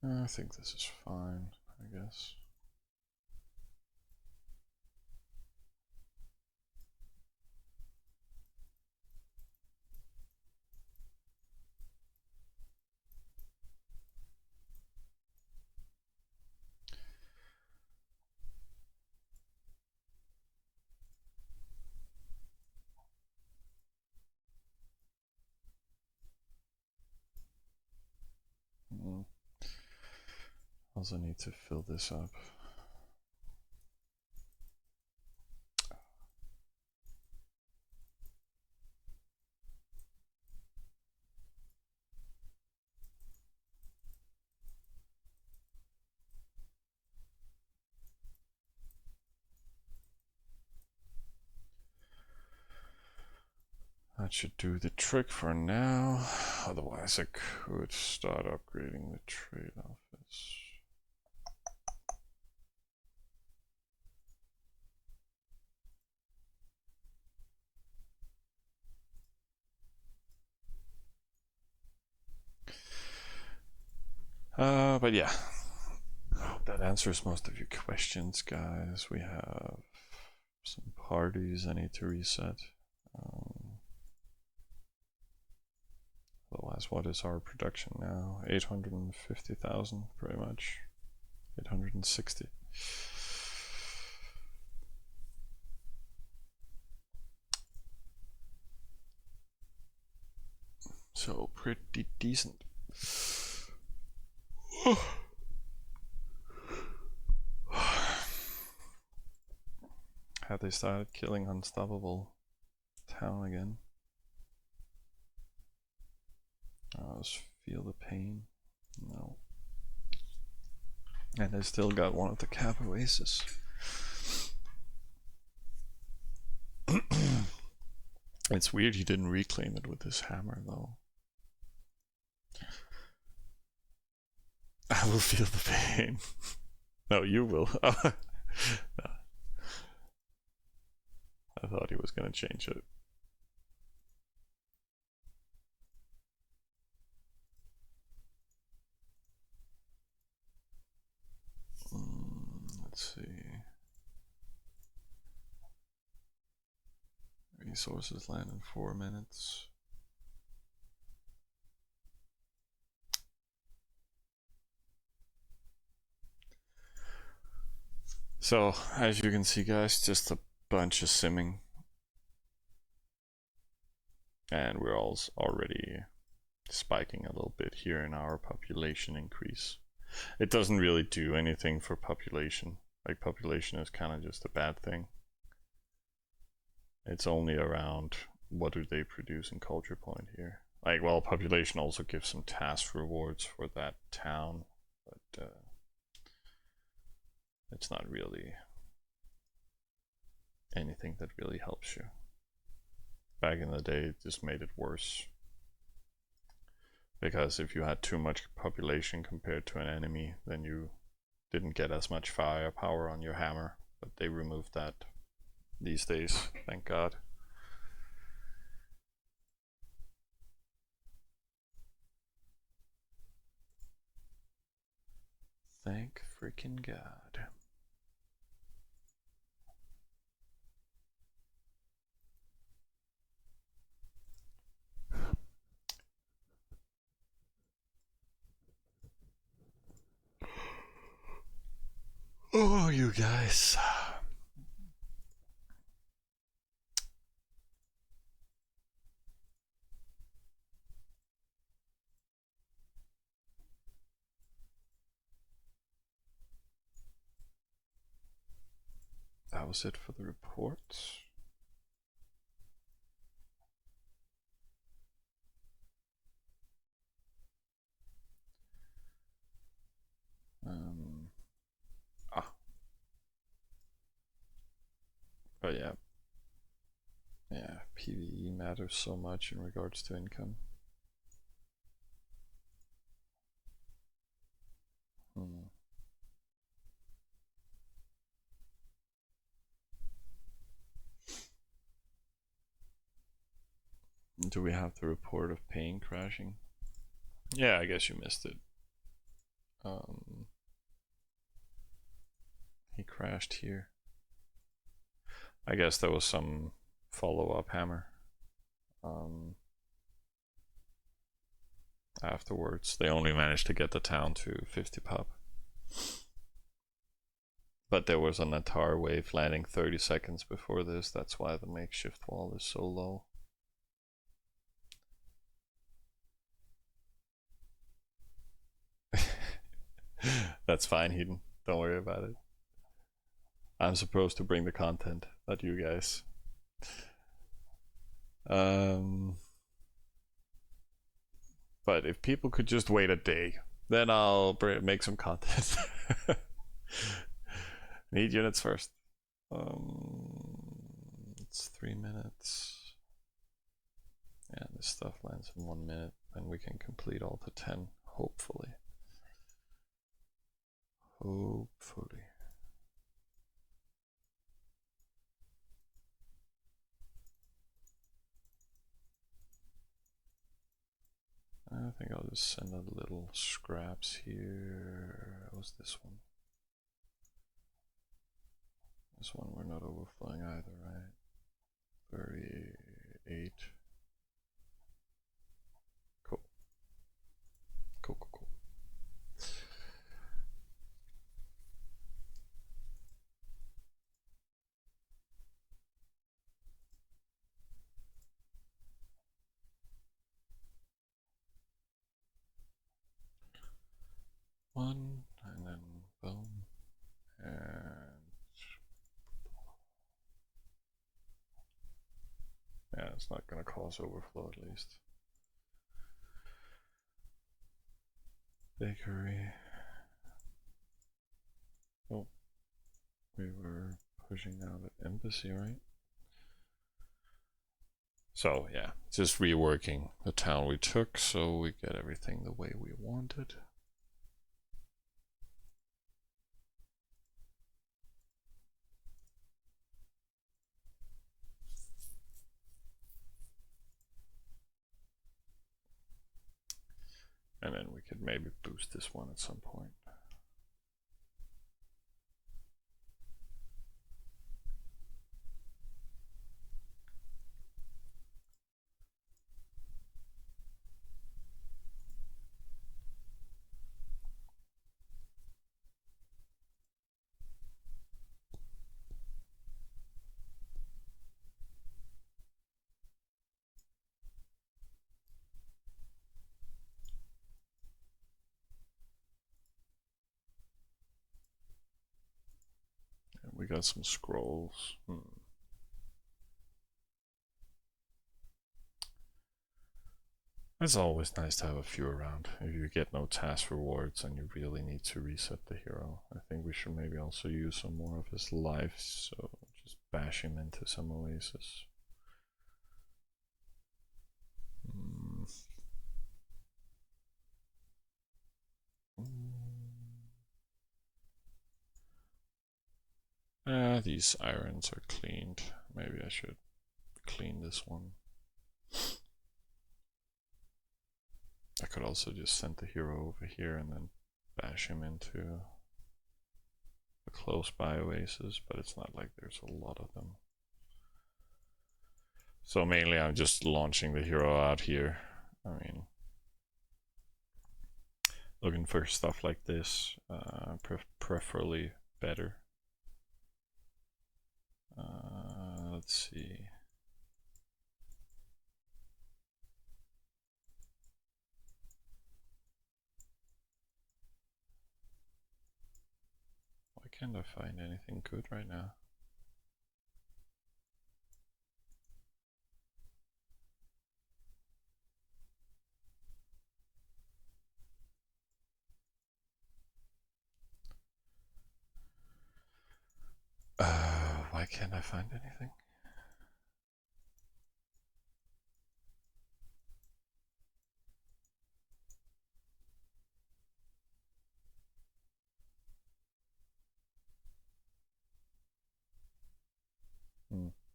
I think this is fine, I guess. Also need to fill this up. That should do the trick for now. Otherwise I could start upgrading the trade office. But yeah, I hope that answers most of your questions, guys. We have some parties I need to reset. Otherwise, what is our production now? 850,000, pretty much. 860. So pretty decent. Have they started killing Unstoppable Town again? I just feel the pain. No. And I still got one of the Cap Oasis. It's weird he didn't reclaim it with his hammer, though. I will feel the pain. No, you will. No. I thought he was gonna change it. Let's see. Resources land in 4 minutes. So, as you can see, guys, just a bunch of simming. And we're also already spiking a little bit here in our population increase. It doesn't really do anything for population. Like, population is kind of just a bad thing. It's only around what do they produce in culture point here. Like, well, population also gives some task rewards for that town, but it's not really anything that really helps you. Back in the day, it just made it worse. Because if you had too much population compared to an enemy, then you didn't get as much firepower on your hammer. But they removed that these days, thank God. Thank freaking God. Oh, you guys. That was it for the report. But yeah. Yeah, PvE matters so much in regards to income. Do we have the report of pain crashing? Yeah, I guess you missed it. He crashed here. I guess there was some follow-up hammer afterwards. They only managed to get the town to 50 pop. But there was an Atar wave landing 30 seconds before this. That's why the makeshift wall is so low. That's fine, Hedon. Don't worry about it. I'm supposed to bring the content, not you guys. But if people could just wait a day, then I'll make some content. Need units first. It's 3 minutes. Yeah, this stuff lands in 1 minute, and we can complete all to 10, hopefully. Hopefully. I think I'll just send a little scraps here. What's this one? This one we're not overflowing either, right? 38. Cool. Cool, cool, cool. One, and then boom, and yeah, it's not gonna cause overflow at least. Bakery. Oh, we were pushing out an embassy, right? So yeah, just reworking the town we took so we get everything the way we wanted. And then we could maybe boost this one at some point. We got some scrolls. It's always nice to have a few around. If you get no task rewards and you really need to reset the hero, I think we should maybe also use some more of his life, so just bash him into some oasis. These irons are cleaned. Maybe I should clean this one. I could also just send the hero over here and then bash him into a close by oasis, but it's not like there's a lot of them. So mainly I'm just launching the hero out here. I mean, looking for stuff like this, preferably better. Let's see. Why can't I find anything good right now? Why can't I find anything?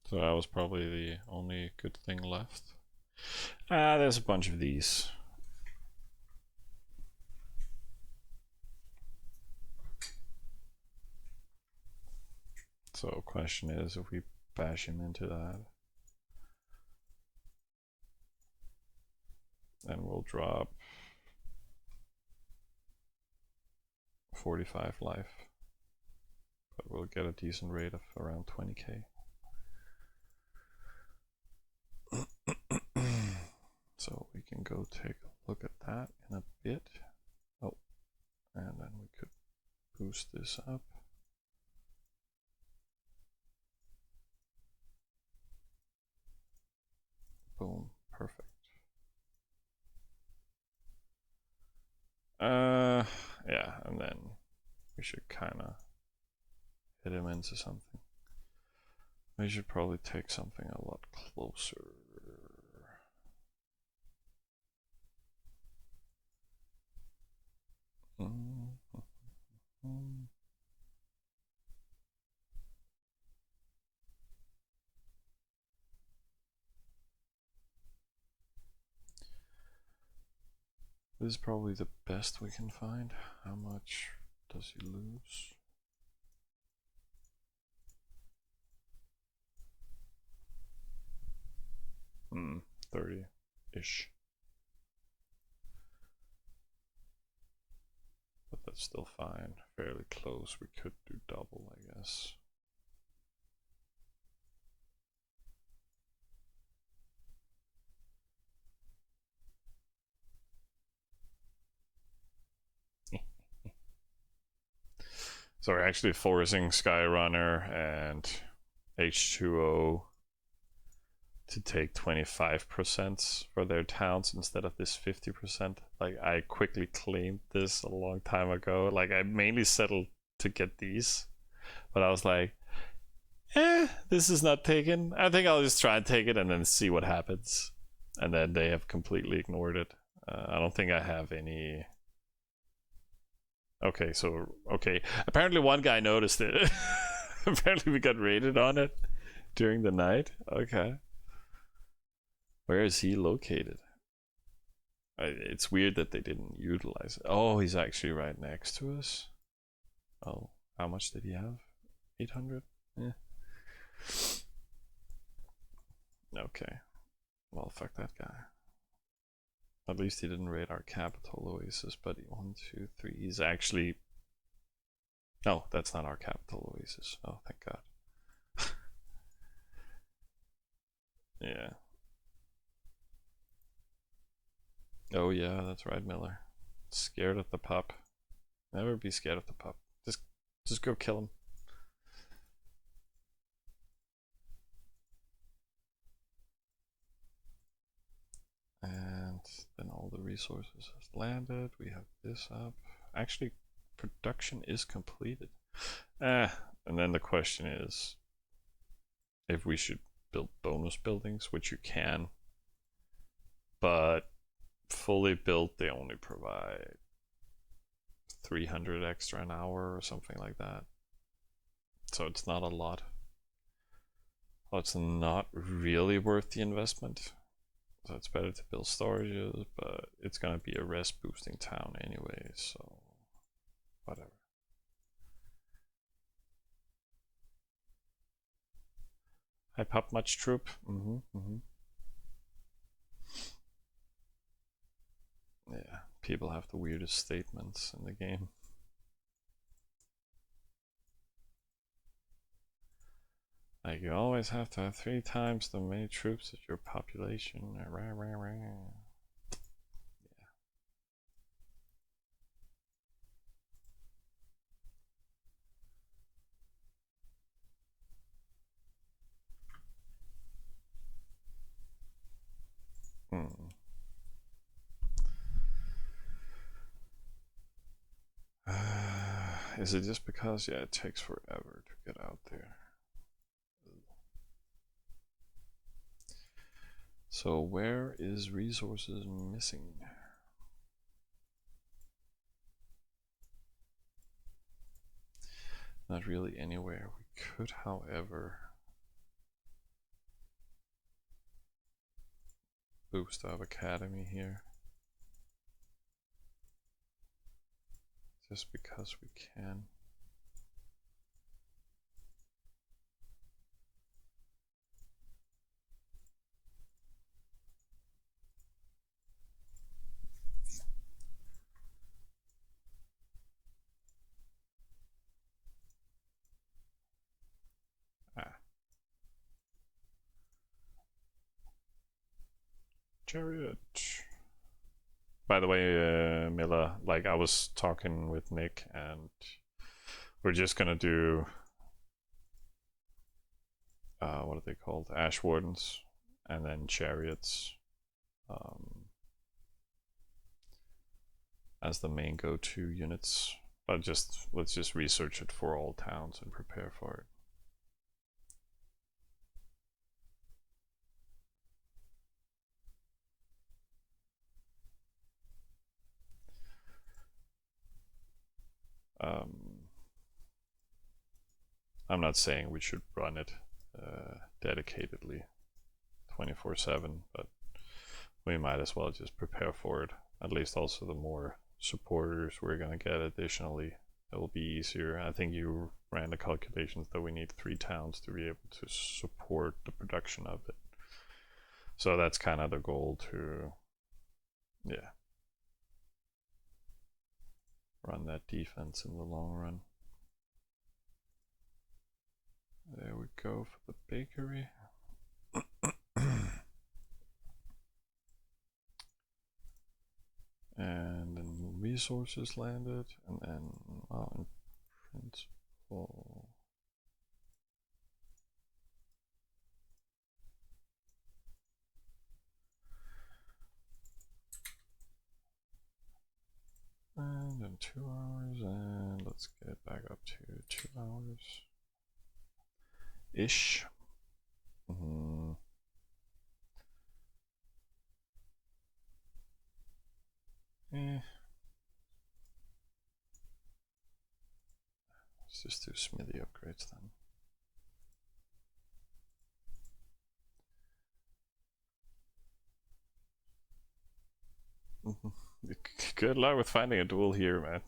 So that was probably the only good thing left. There's a bunch of these. So question is if we bash him into that, then we'll drop 45 life, but we'll get a decent rate of around 20k. So we can go take a look at that in a bit. Oh, and then we could boost this up. Boom, perfect. Yeah, and then we should kind of hit him into something. We should probably take something a lot closer. This is probably the best we can find. How much does he lose? Hmm, 30-ish. But that's still fine. Fairly close. We could do double, I guess. So we're actually forcing Skyrunner and H2O to take 25% for their towns instead of this 50%. Like, I quickly claimed this a long time ago. Like, I mainly settled to get these, but I was like, this is not taken. I think I'll just try and take it and then see what happens. And then they have completely ignored it. I don't think I have any. Okay, so, okay. Apparently one guy noticed it. Apparently we got raided on it during the night. Okay. Where is he located? It's weird that they didn't utilize it. Oh, he's actually right next to us. Oh, how much did he have? 800? Yeah. Okay. Well, fuck that guy. At least he didn't raid our capital oasis, but 1, 2, 3. He's actually. No, that's not our capital oasis. Oh, thank God. Yeah. Oh yeah, that's right, Miller. Scared of the pup. Never be scared of the pup. Just go kill him. And then all the resources has landed. We have this up. Actually, production is completed. And then the question is if we should build bonus buildings, which you can, but fully built they only provide 300 extra an hour or something like that. So it's not a lot. Well, it's not really worth the investment. So it's better to build storages, but it's gonna be a rest boosting town anyway, so whatever. I pop much troop. Yeah, people have the weirdest statements in the game. Like, you always have to have 3 times the many troops as your population. Yeah. Is it just because, yeah, it takes forever to get out there? So where is resources missing? Not really anywhere. We could, however, boost our academy here. Just because we can. Chariot. By the way, Miller, like I was talking with Nick, and we're just gonna do what are they called? Ash Wardens, and then Chariots as the main go-to units. But let's just research it for all towns and prepare for it. I'm not saying we should run it dedicatedly 24/7, but we might as well just prepare for it. At least also the more supporters we're gonna get additionally, it will be easier. I think you ran the calculations that we need 3 towns to be able to support the production of it. So that's kind of the goal, to run that defense in the long run. There we go for the bakery. And then resources landed, and then, well, in principle, and then 2 hours, and let's get it back up to 2 hours ish. Let's just do smithy upgrades then. Good luck with finding a duel here, man.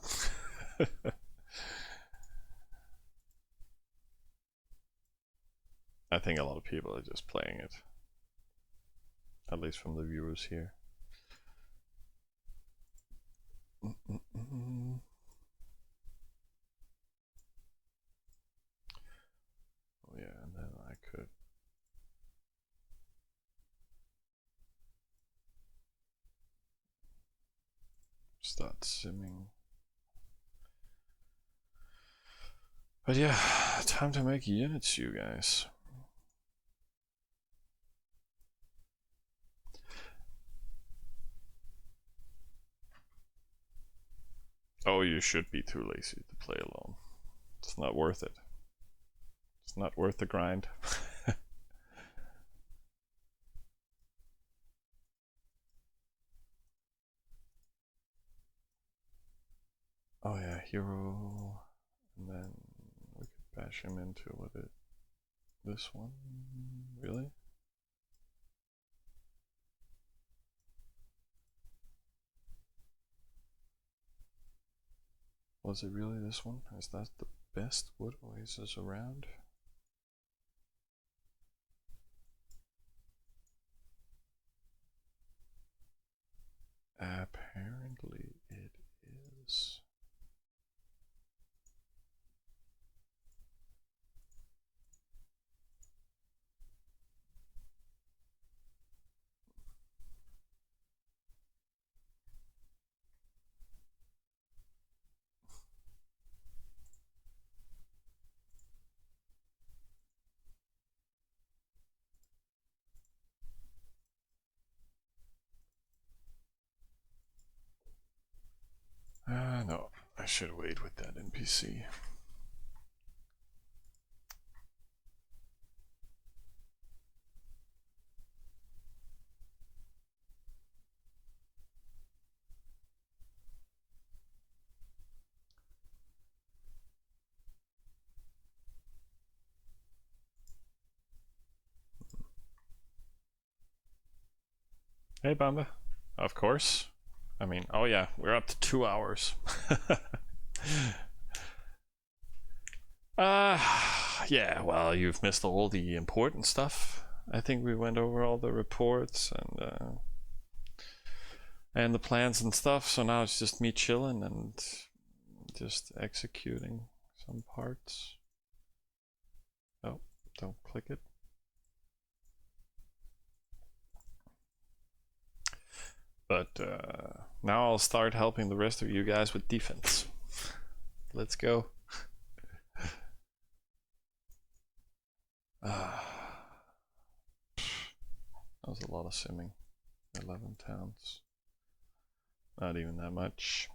I think a lot of people are just playing it, at least from the viewers here. Oh yeah, and then I could start simming. But yeah, time to make units, you guys. Oh, you should be too lazy to play alone. It's not worth it. It's not worth the grind. Oh yeah, hero. And then we could bash him into this one. Really? Was it really this one? Is that the best wood oasis around? Apparently it is. No, I should wait with that NPC. Hey, Bamba. Of course. I mean, oh yeah, we're up to 2 hours. Yeah, well, you've missed all the important stuff. I think we went over all the reports and the plans and stuff, so now it's just me chilling and just executing some parts. Oh, don't click it. But now I'll start helping the rest of you guys with defense. Let's go. That was a lot of simming. 11 towns. Not even that much.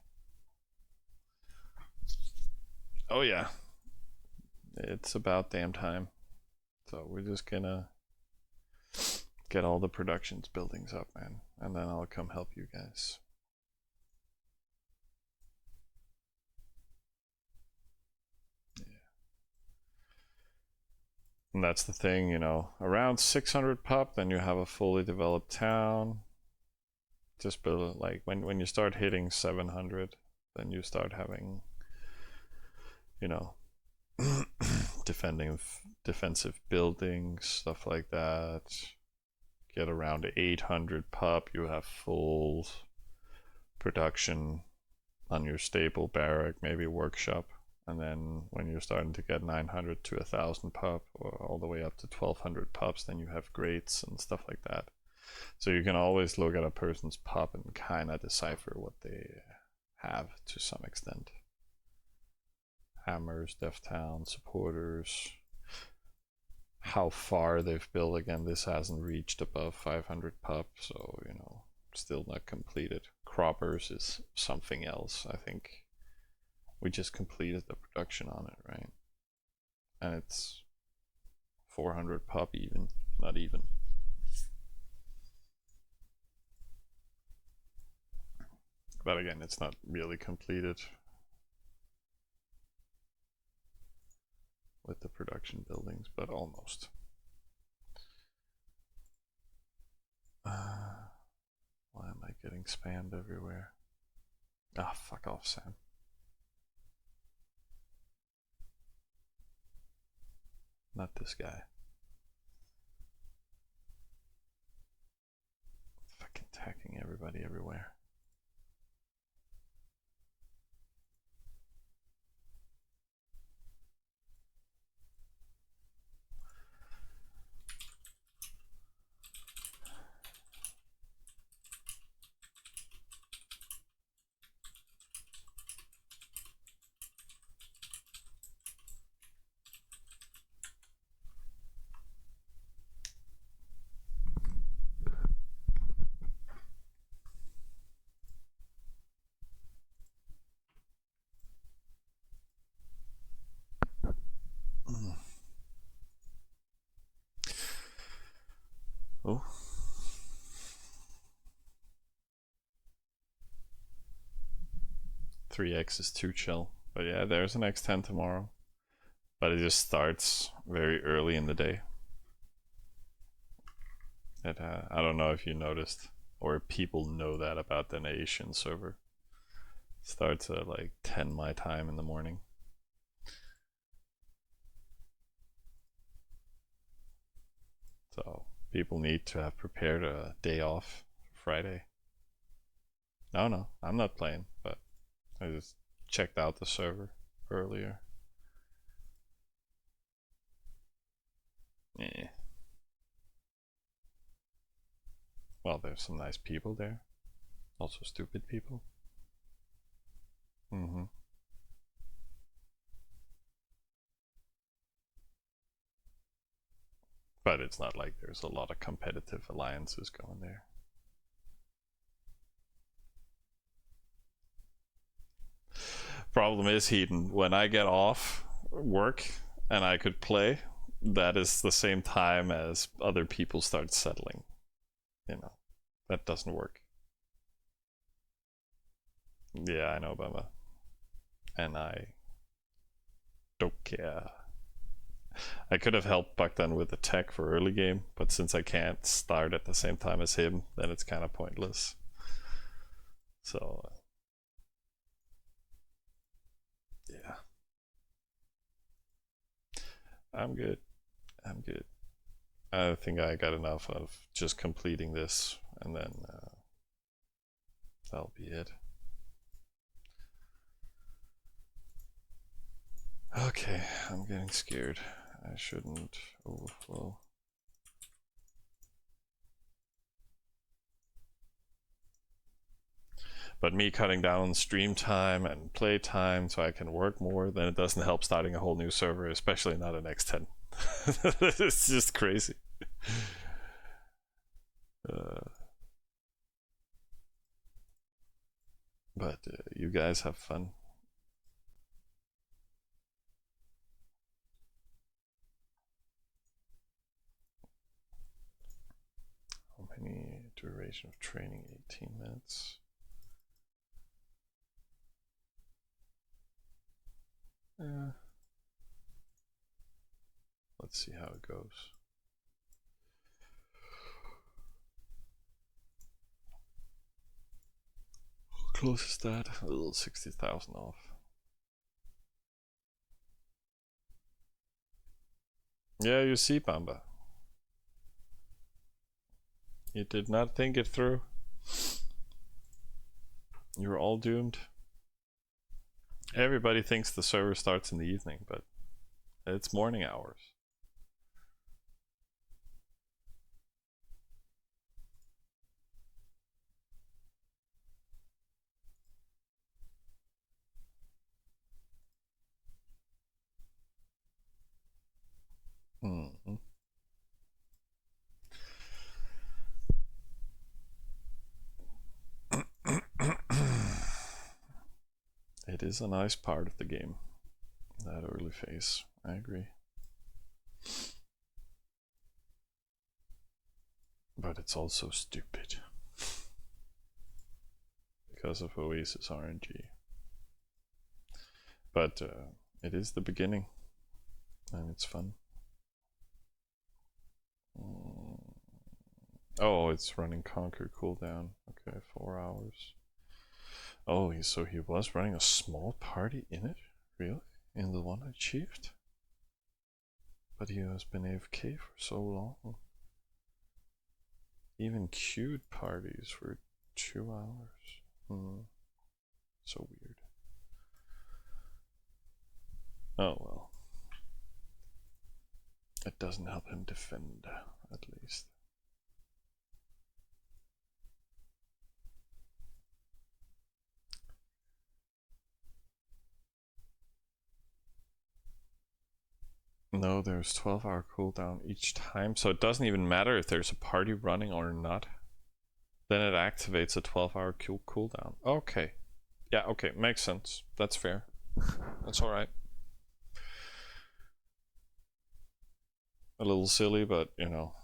Oh yeah. It's about damn time. So we're just gonna get all the productions buildings up, man. And then I'll come help you guys. And that's the thing, you know, around 600 pup, then you have a fully developed town. Just build it, like when you start hitting 700, then you start having, you know, defensive buildings, stuff like that. Get around 800 pup, you have full production on your staple barrack, maybe workshop. And then when you're starting to get 900 to 1000 pup, or all the way up to 1200 pups, then you have grates and stuff like that. So you can always look at a person's pup and kind of decipher what they have to some extent. Hammers, Def Town, supporters, how far they've built. Again, this hasn't reached above 500 pup, so, you know, still not completed. Croppers is something else, I think. We just completed the production on it, right? And it's 400 pup even, not even. But again, it's not really completed with the production buildings, but almost. Why am I getting spammed everywhere? Ah, fuck off, Sam. Not this guy. Fucking attacking everybody everywhere. Oh. X is too chill. But yeah, there's an X10 tomorrow. But it just starts very early in the day. I don't know if you noticed, or people know that about the Asian server. It starts at like 10 my time in the morning. So people need to have prepared a day off Friday. No, I'm not playing, but I just checked out the server earlier. Yeah. Well, there's some nice people there. Also stupid people. Mm-hmm. But it's not like there's a lot of competitive alliances going there. Problem is, Heaton, when I get off work and I could play, that is the same time as other people start settling. You know, that doesn't work. Yeah, I know, Bama. And I don't care. I could have helped back then with the tech for early game, but since I can't start at the same time as him, then it's kind of pointless. So, yeah. I'm good. I think I got enough of just completing this, and then that'll be it. Okay, I'm getting scared. I shouldn't overflow. But me cutting down on stream time and play time so I can work more, then it doesn't help starting a whole new server, especially not an X10. It's just crazy. But you guys have fun. How many duration of training? 18 minutes. Let's see how it goes. How close is that? A little 60,000 off. Yeah, you see, Bamba. You did not think it through. You're all doomed. Everybody thinks the server starts in the evening, but it's morning hours. Mm-hmm. It is a nice part of the game, that early phase. I agree. But it's also stupid because of Oasis RNG. But it is the beginning, and it's fun. Oh, it's running Conquer cooldown. Okay, 4 hours. Oh, so he was running a small party in it? Really? In the one I achieved? But he has been AFK for so long. Even queued parties for 2 hours. So weird. Oh well. It doesn't help him defend, at least. No, there's 12-hour cooldown each time, so it doesn't even matter if there's a party running or not. Then it activates a 12-hour cooldown. Okay. Yeah, okay, makes sense. That's fair. That's alright. A little silly, but you know,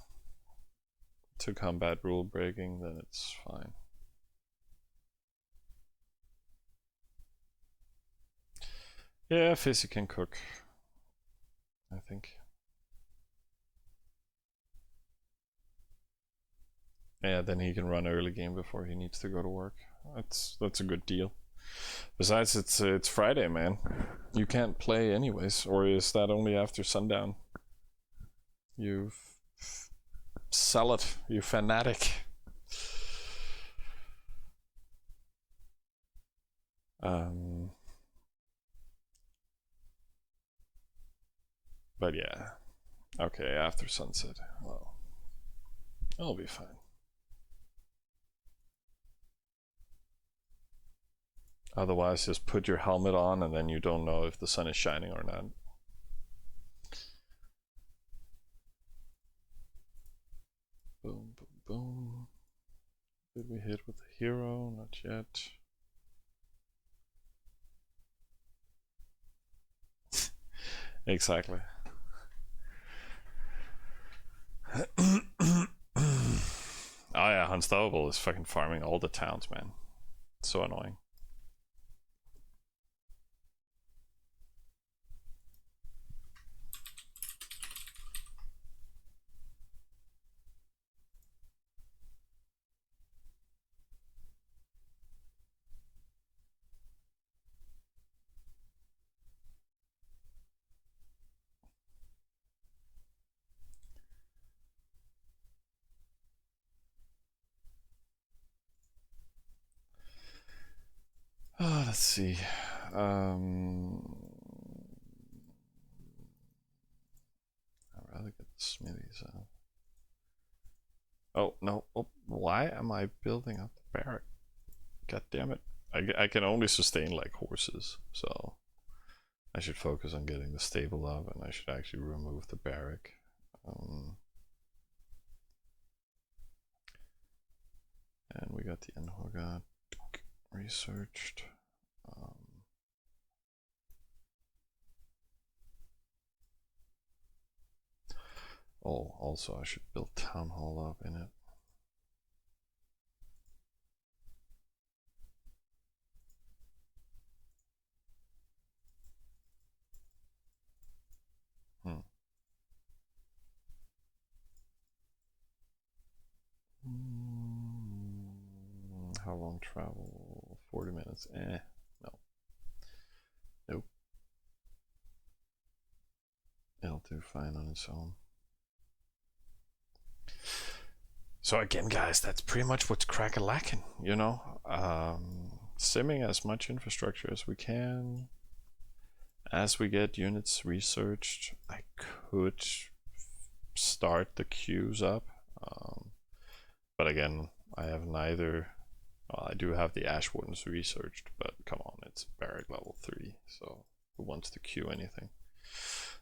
to combat rule breaking, then it's fine. Yeah, Fizzy can cook, I think. Yeah, then he can run early game before he needs to go to work. That's a good deal. Besides, it's Friday, man. You can't play anyways, or is that only after sundown? You sell it, you fanatic. But yeah, okay, after sunset. Well, I'll be fine. Otherwise, just put your helmet on and then you don't know if the sun is shining or not. Boom, boom, boom. Did we hit with the hero? Not yet. Exactly. Oh yeah, Unstoppable is fucking farming all the towns, man. It's so annoying. Oh, let's see. I'd rather get the smithies out. Oh, no. Oh, why am I building up the barrack? God damn it. I can only sustain like horses, so I should focus on getting the stable up, and I should actually remove the barrack. And we got the Enhoga researched. Oh, also I should build town hall up in it. How long travel? 40 minutes. No. Nope. It'll do fine on its own. So again, guys, that's pretty much what's crack-a-lacking, you know? Simming as much infrastructure as we can. As we get units researched, I could start the queues up. But again, I have neither. Well, I do have the Ash Wardens researched, but come on, it's barrack level 3, so who wants to queue anything?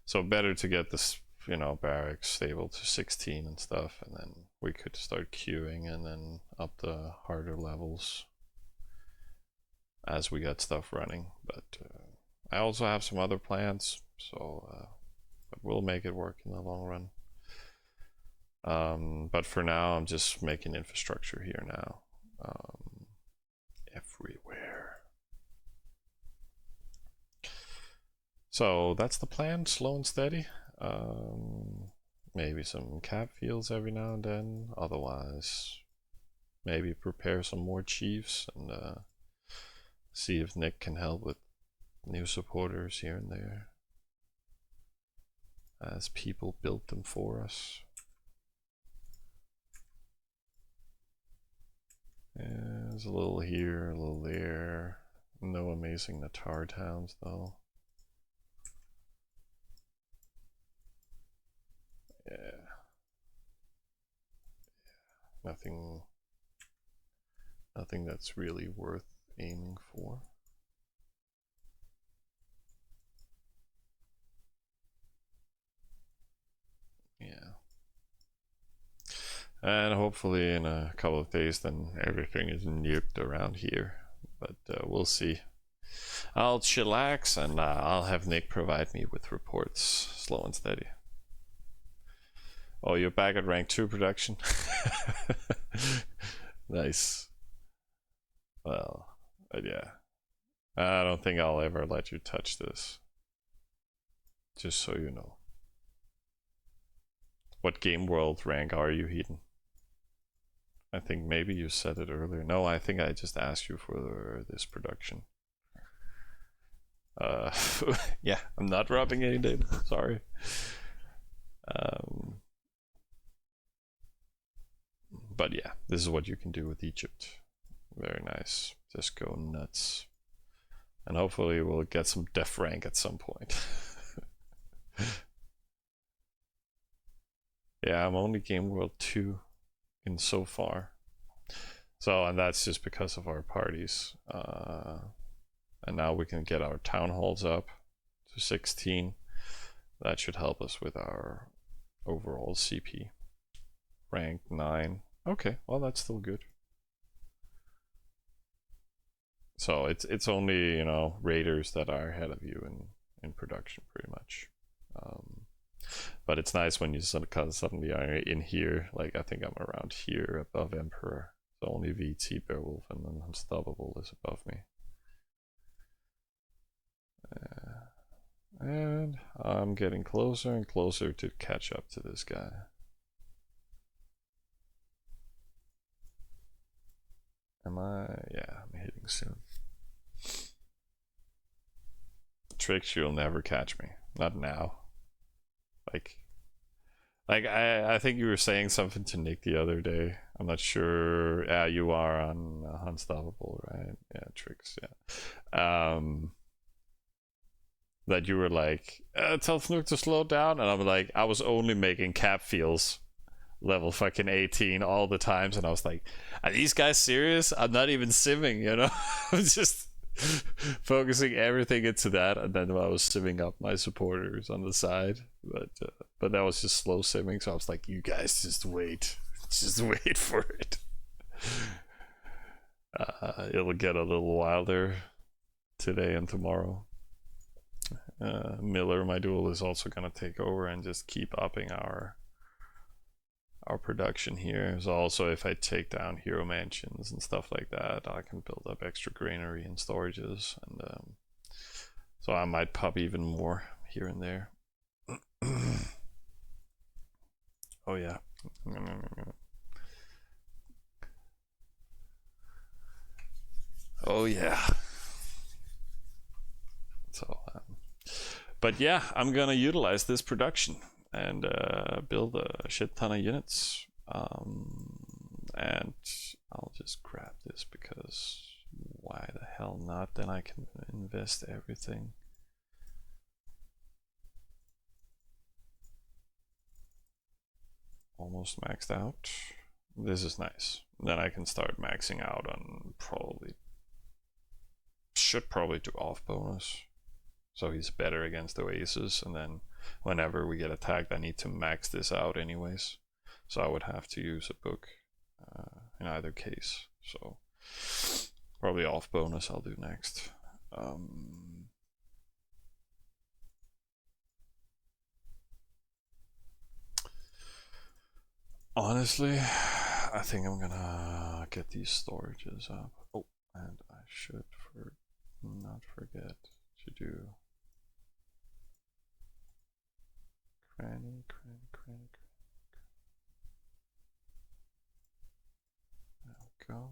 So better to get this, you know, barracks stable to 16 and stuff, and then we could start queuing and then up the harder levels as we get stuff running. But I also have some other plans, so but we'll make it work in the long run. But for now, I'm just making infrastructure here now. Everywhere. So that's the plan, slow and steady. Maybe some cap fields every now and then. Otherwise, maybe prepare some more chiefs and see if Nick can help with new supporters here and there as people build them for us. Yeah, there's a little here, a little there. No amazing Natar towns though. Yeah. Nothing that's really worth aiming for. Yeah. And hopefully in a couple of days then everything is nuked around here. But we'll see. I'll chillax and I'll have Nick provide me with reports, slow and steady. Oh, you're back at rank 2 production? Nice. Well, yeah. I don't think I'll ever let you touch this. Just so you know. What game world rank are you, Heaton? I think maybe you said it earlier. No, I think I just asked you for this production. Yeah, I'm not rubbing any data. Sorry. But yeah, this is what you can do with Egypt. Very nice. Just go nuts. And hopefully we'll get some def rank at some point. Yeah, I'm only game world 2 in so far. So, and that's just because of our parties. And now we can get our town halls up to 16. That should help us with our overall CP. Rank 9. Okay, well that's still good. So it's only, you know, raiders that are ahead of you in production pretty much. But it's nice when you suddenly are in here. Like I think I'm around here above Emperor. So only VT, Beowulf, and then Unstoppable is above me. And I'm getting closer and closer to catch up to this guy. Am I? Yeah, I'm hitting soon. Tricks, you'll never catch me. Not now. Like I think you were saying something to Nick the other day. I'm not sure. Yeah, you are on Unstoppable, right? Yeah, Tricks, yeah. That you were like, tell Fnuke to slow down, and I'm like, I was only making cap fields level fucking 18 all the times, and I was like, are these guys serious? I'm not even simming, you know. I'm just focusing everything into that, and then I was simming up my supporters on the side, but that was just slow simming, so I was like, you guys just wait for it. It'll get a little wilder today and tomorrow. Miller, my duel, is also gonna take over and just keep upping our production here. So also, if I take down hero mansions and stuff like that, I can build up extra granary and storages, and so I might pop even more here and there. Oh yeah. Oh yeah. So but yeah, I'm gonna utilize this production and build a shit ton of units, and I'll just grab this because why the hell not? Then I can invest everything. Almost maxed out. This is nice. Then I can start maxing out on should probably do off bonus, so he's better against Oasis, and then whenever we get attacked I need to max this out anyways, so I would have to use a book in either case, so probably off bonus I'll do next. Honestly, I think I'm gonna get these storages up. Oh, and I should not forget to do cranny. There we go.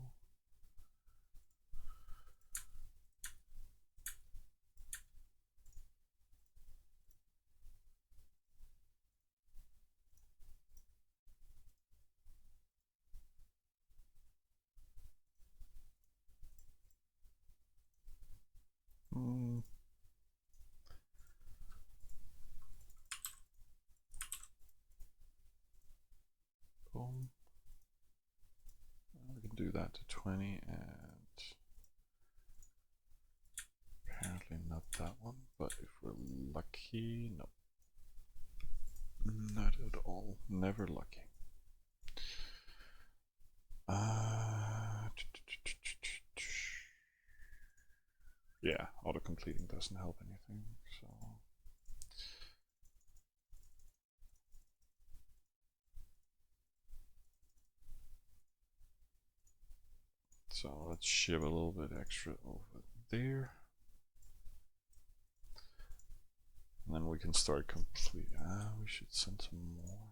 Boom. We can do that to 20, and apparently not that one, but if we're lucky, no. Not at all. Never lucky. Yeah, auto completing doesn't help anything, so let's shiv a little bit extra over there, and then we can start complete. We should send some more.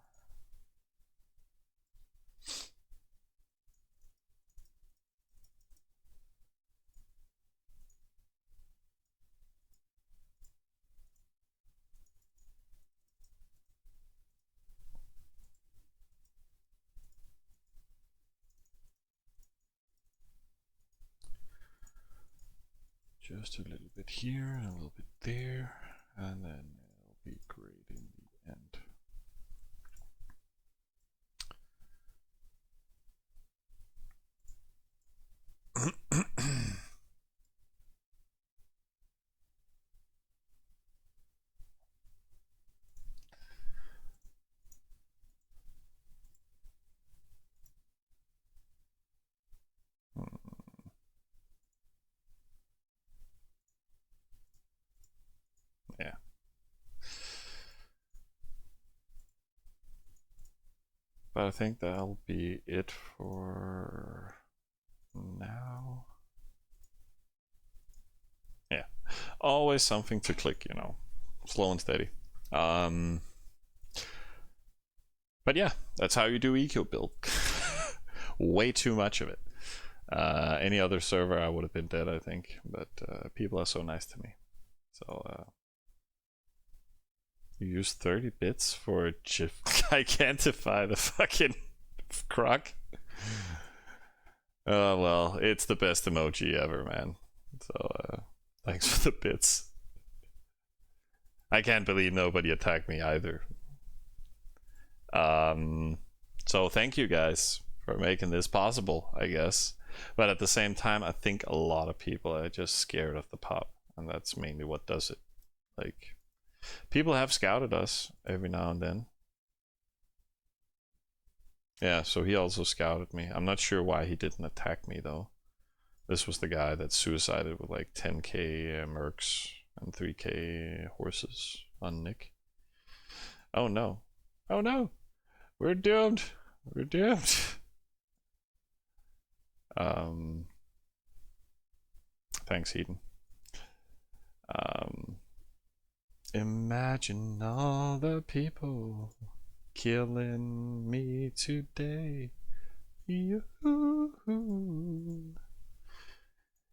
Just a little bit here and a little bit there, and then it'll be great in the end. Yeah. But I think that'll be it for now. Yeah. Always something to click, you know. Slow and steady. But yeah, that's how you do eco build. Way too much of it. Any other server I would have been dead, I think, but people are so nice to me. So you use 30 bits for gigantify the fucking croc. Well, it's the best emoji ever, man. So thanks for the bits. I can't believe nobody attacked me either. So thank you guys for making this possible, I guess. But at the same time, I think a lot of people are just scared of the pop, and that's mainly what does it. Like, people have scouted us every now and then. Yeah, so he also scouted me. I'm not sure why he didn't attack me though. This was the guy that suicided with like 10k mercs and 3k horses on Nick. Oh no. Oh no. We're doomed. We're doomed. Thanks, Eden. Imagine all the people killing me today. You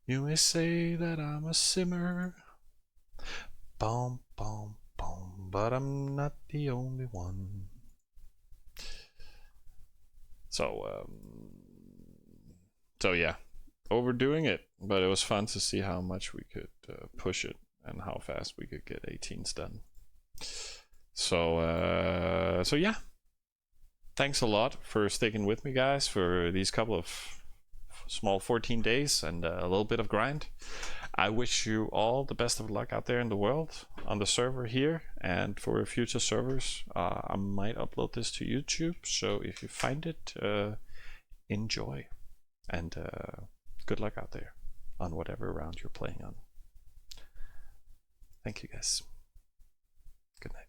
may say that I'm a simmer. Boom, boom, boom, but I'm not the only one. So yeah, overdoing it, but it was fun to see how much we could push it and how fast we could get 18s done. So yeah, thanks a lot for sticking with me, guys, for these couple of small 14 days and a little bit of grind. I wish you all the best of luck out there in the world, on the server here, and for future servers. I might upload this to YouTube, so if you find it, enjoy, and good luck out there on whatever round you're playing on. Thank you guys. Good night.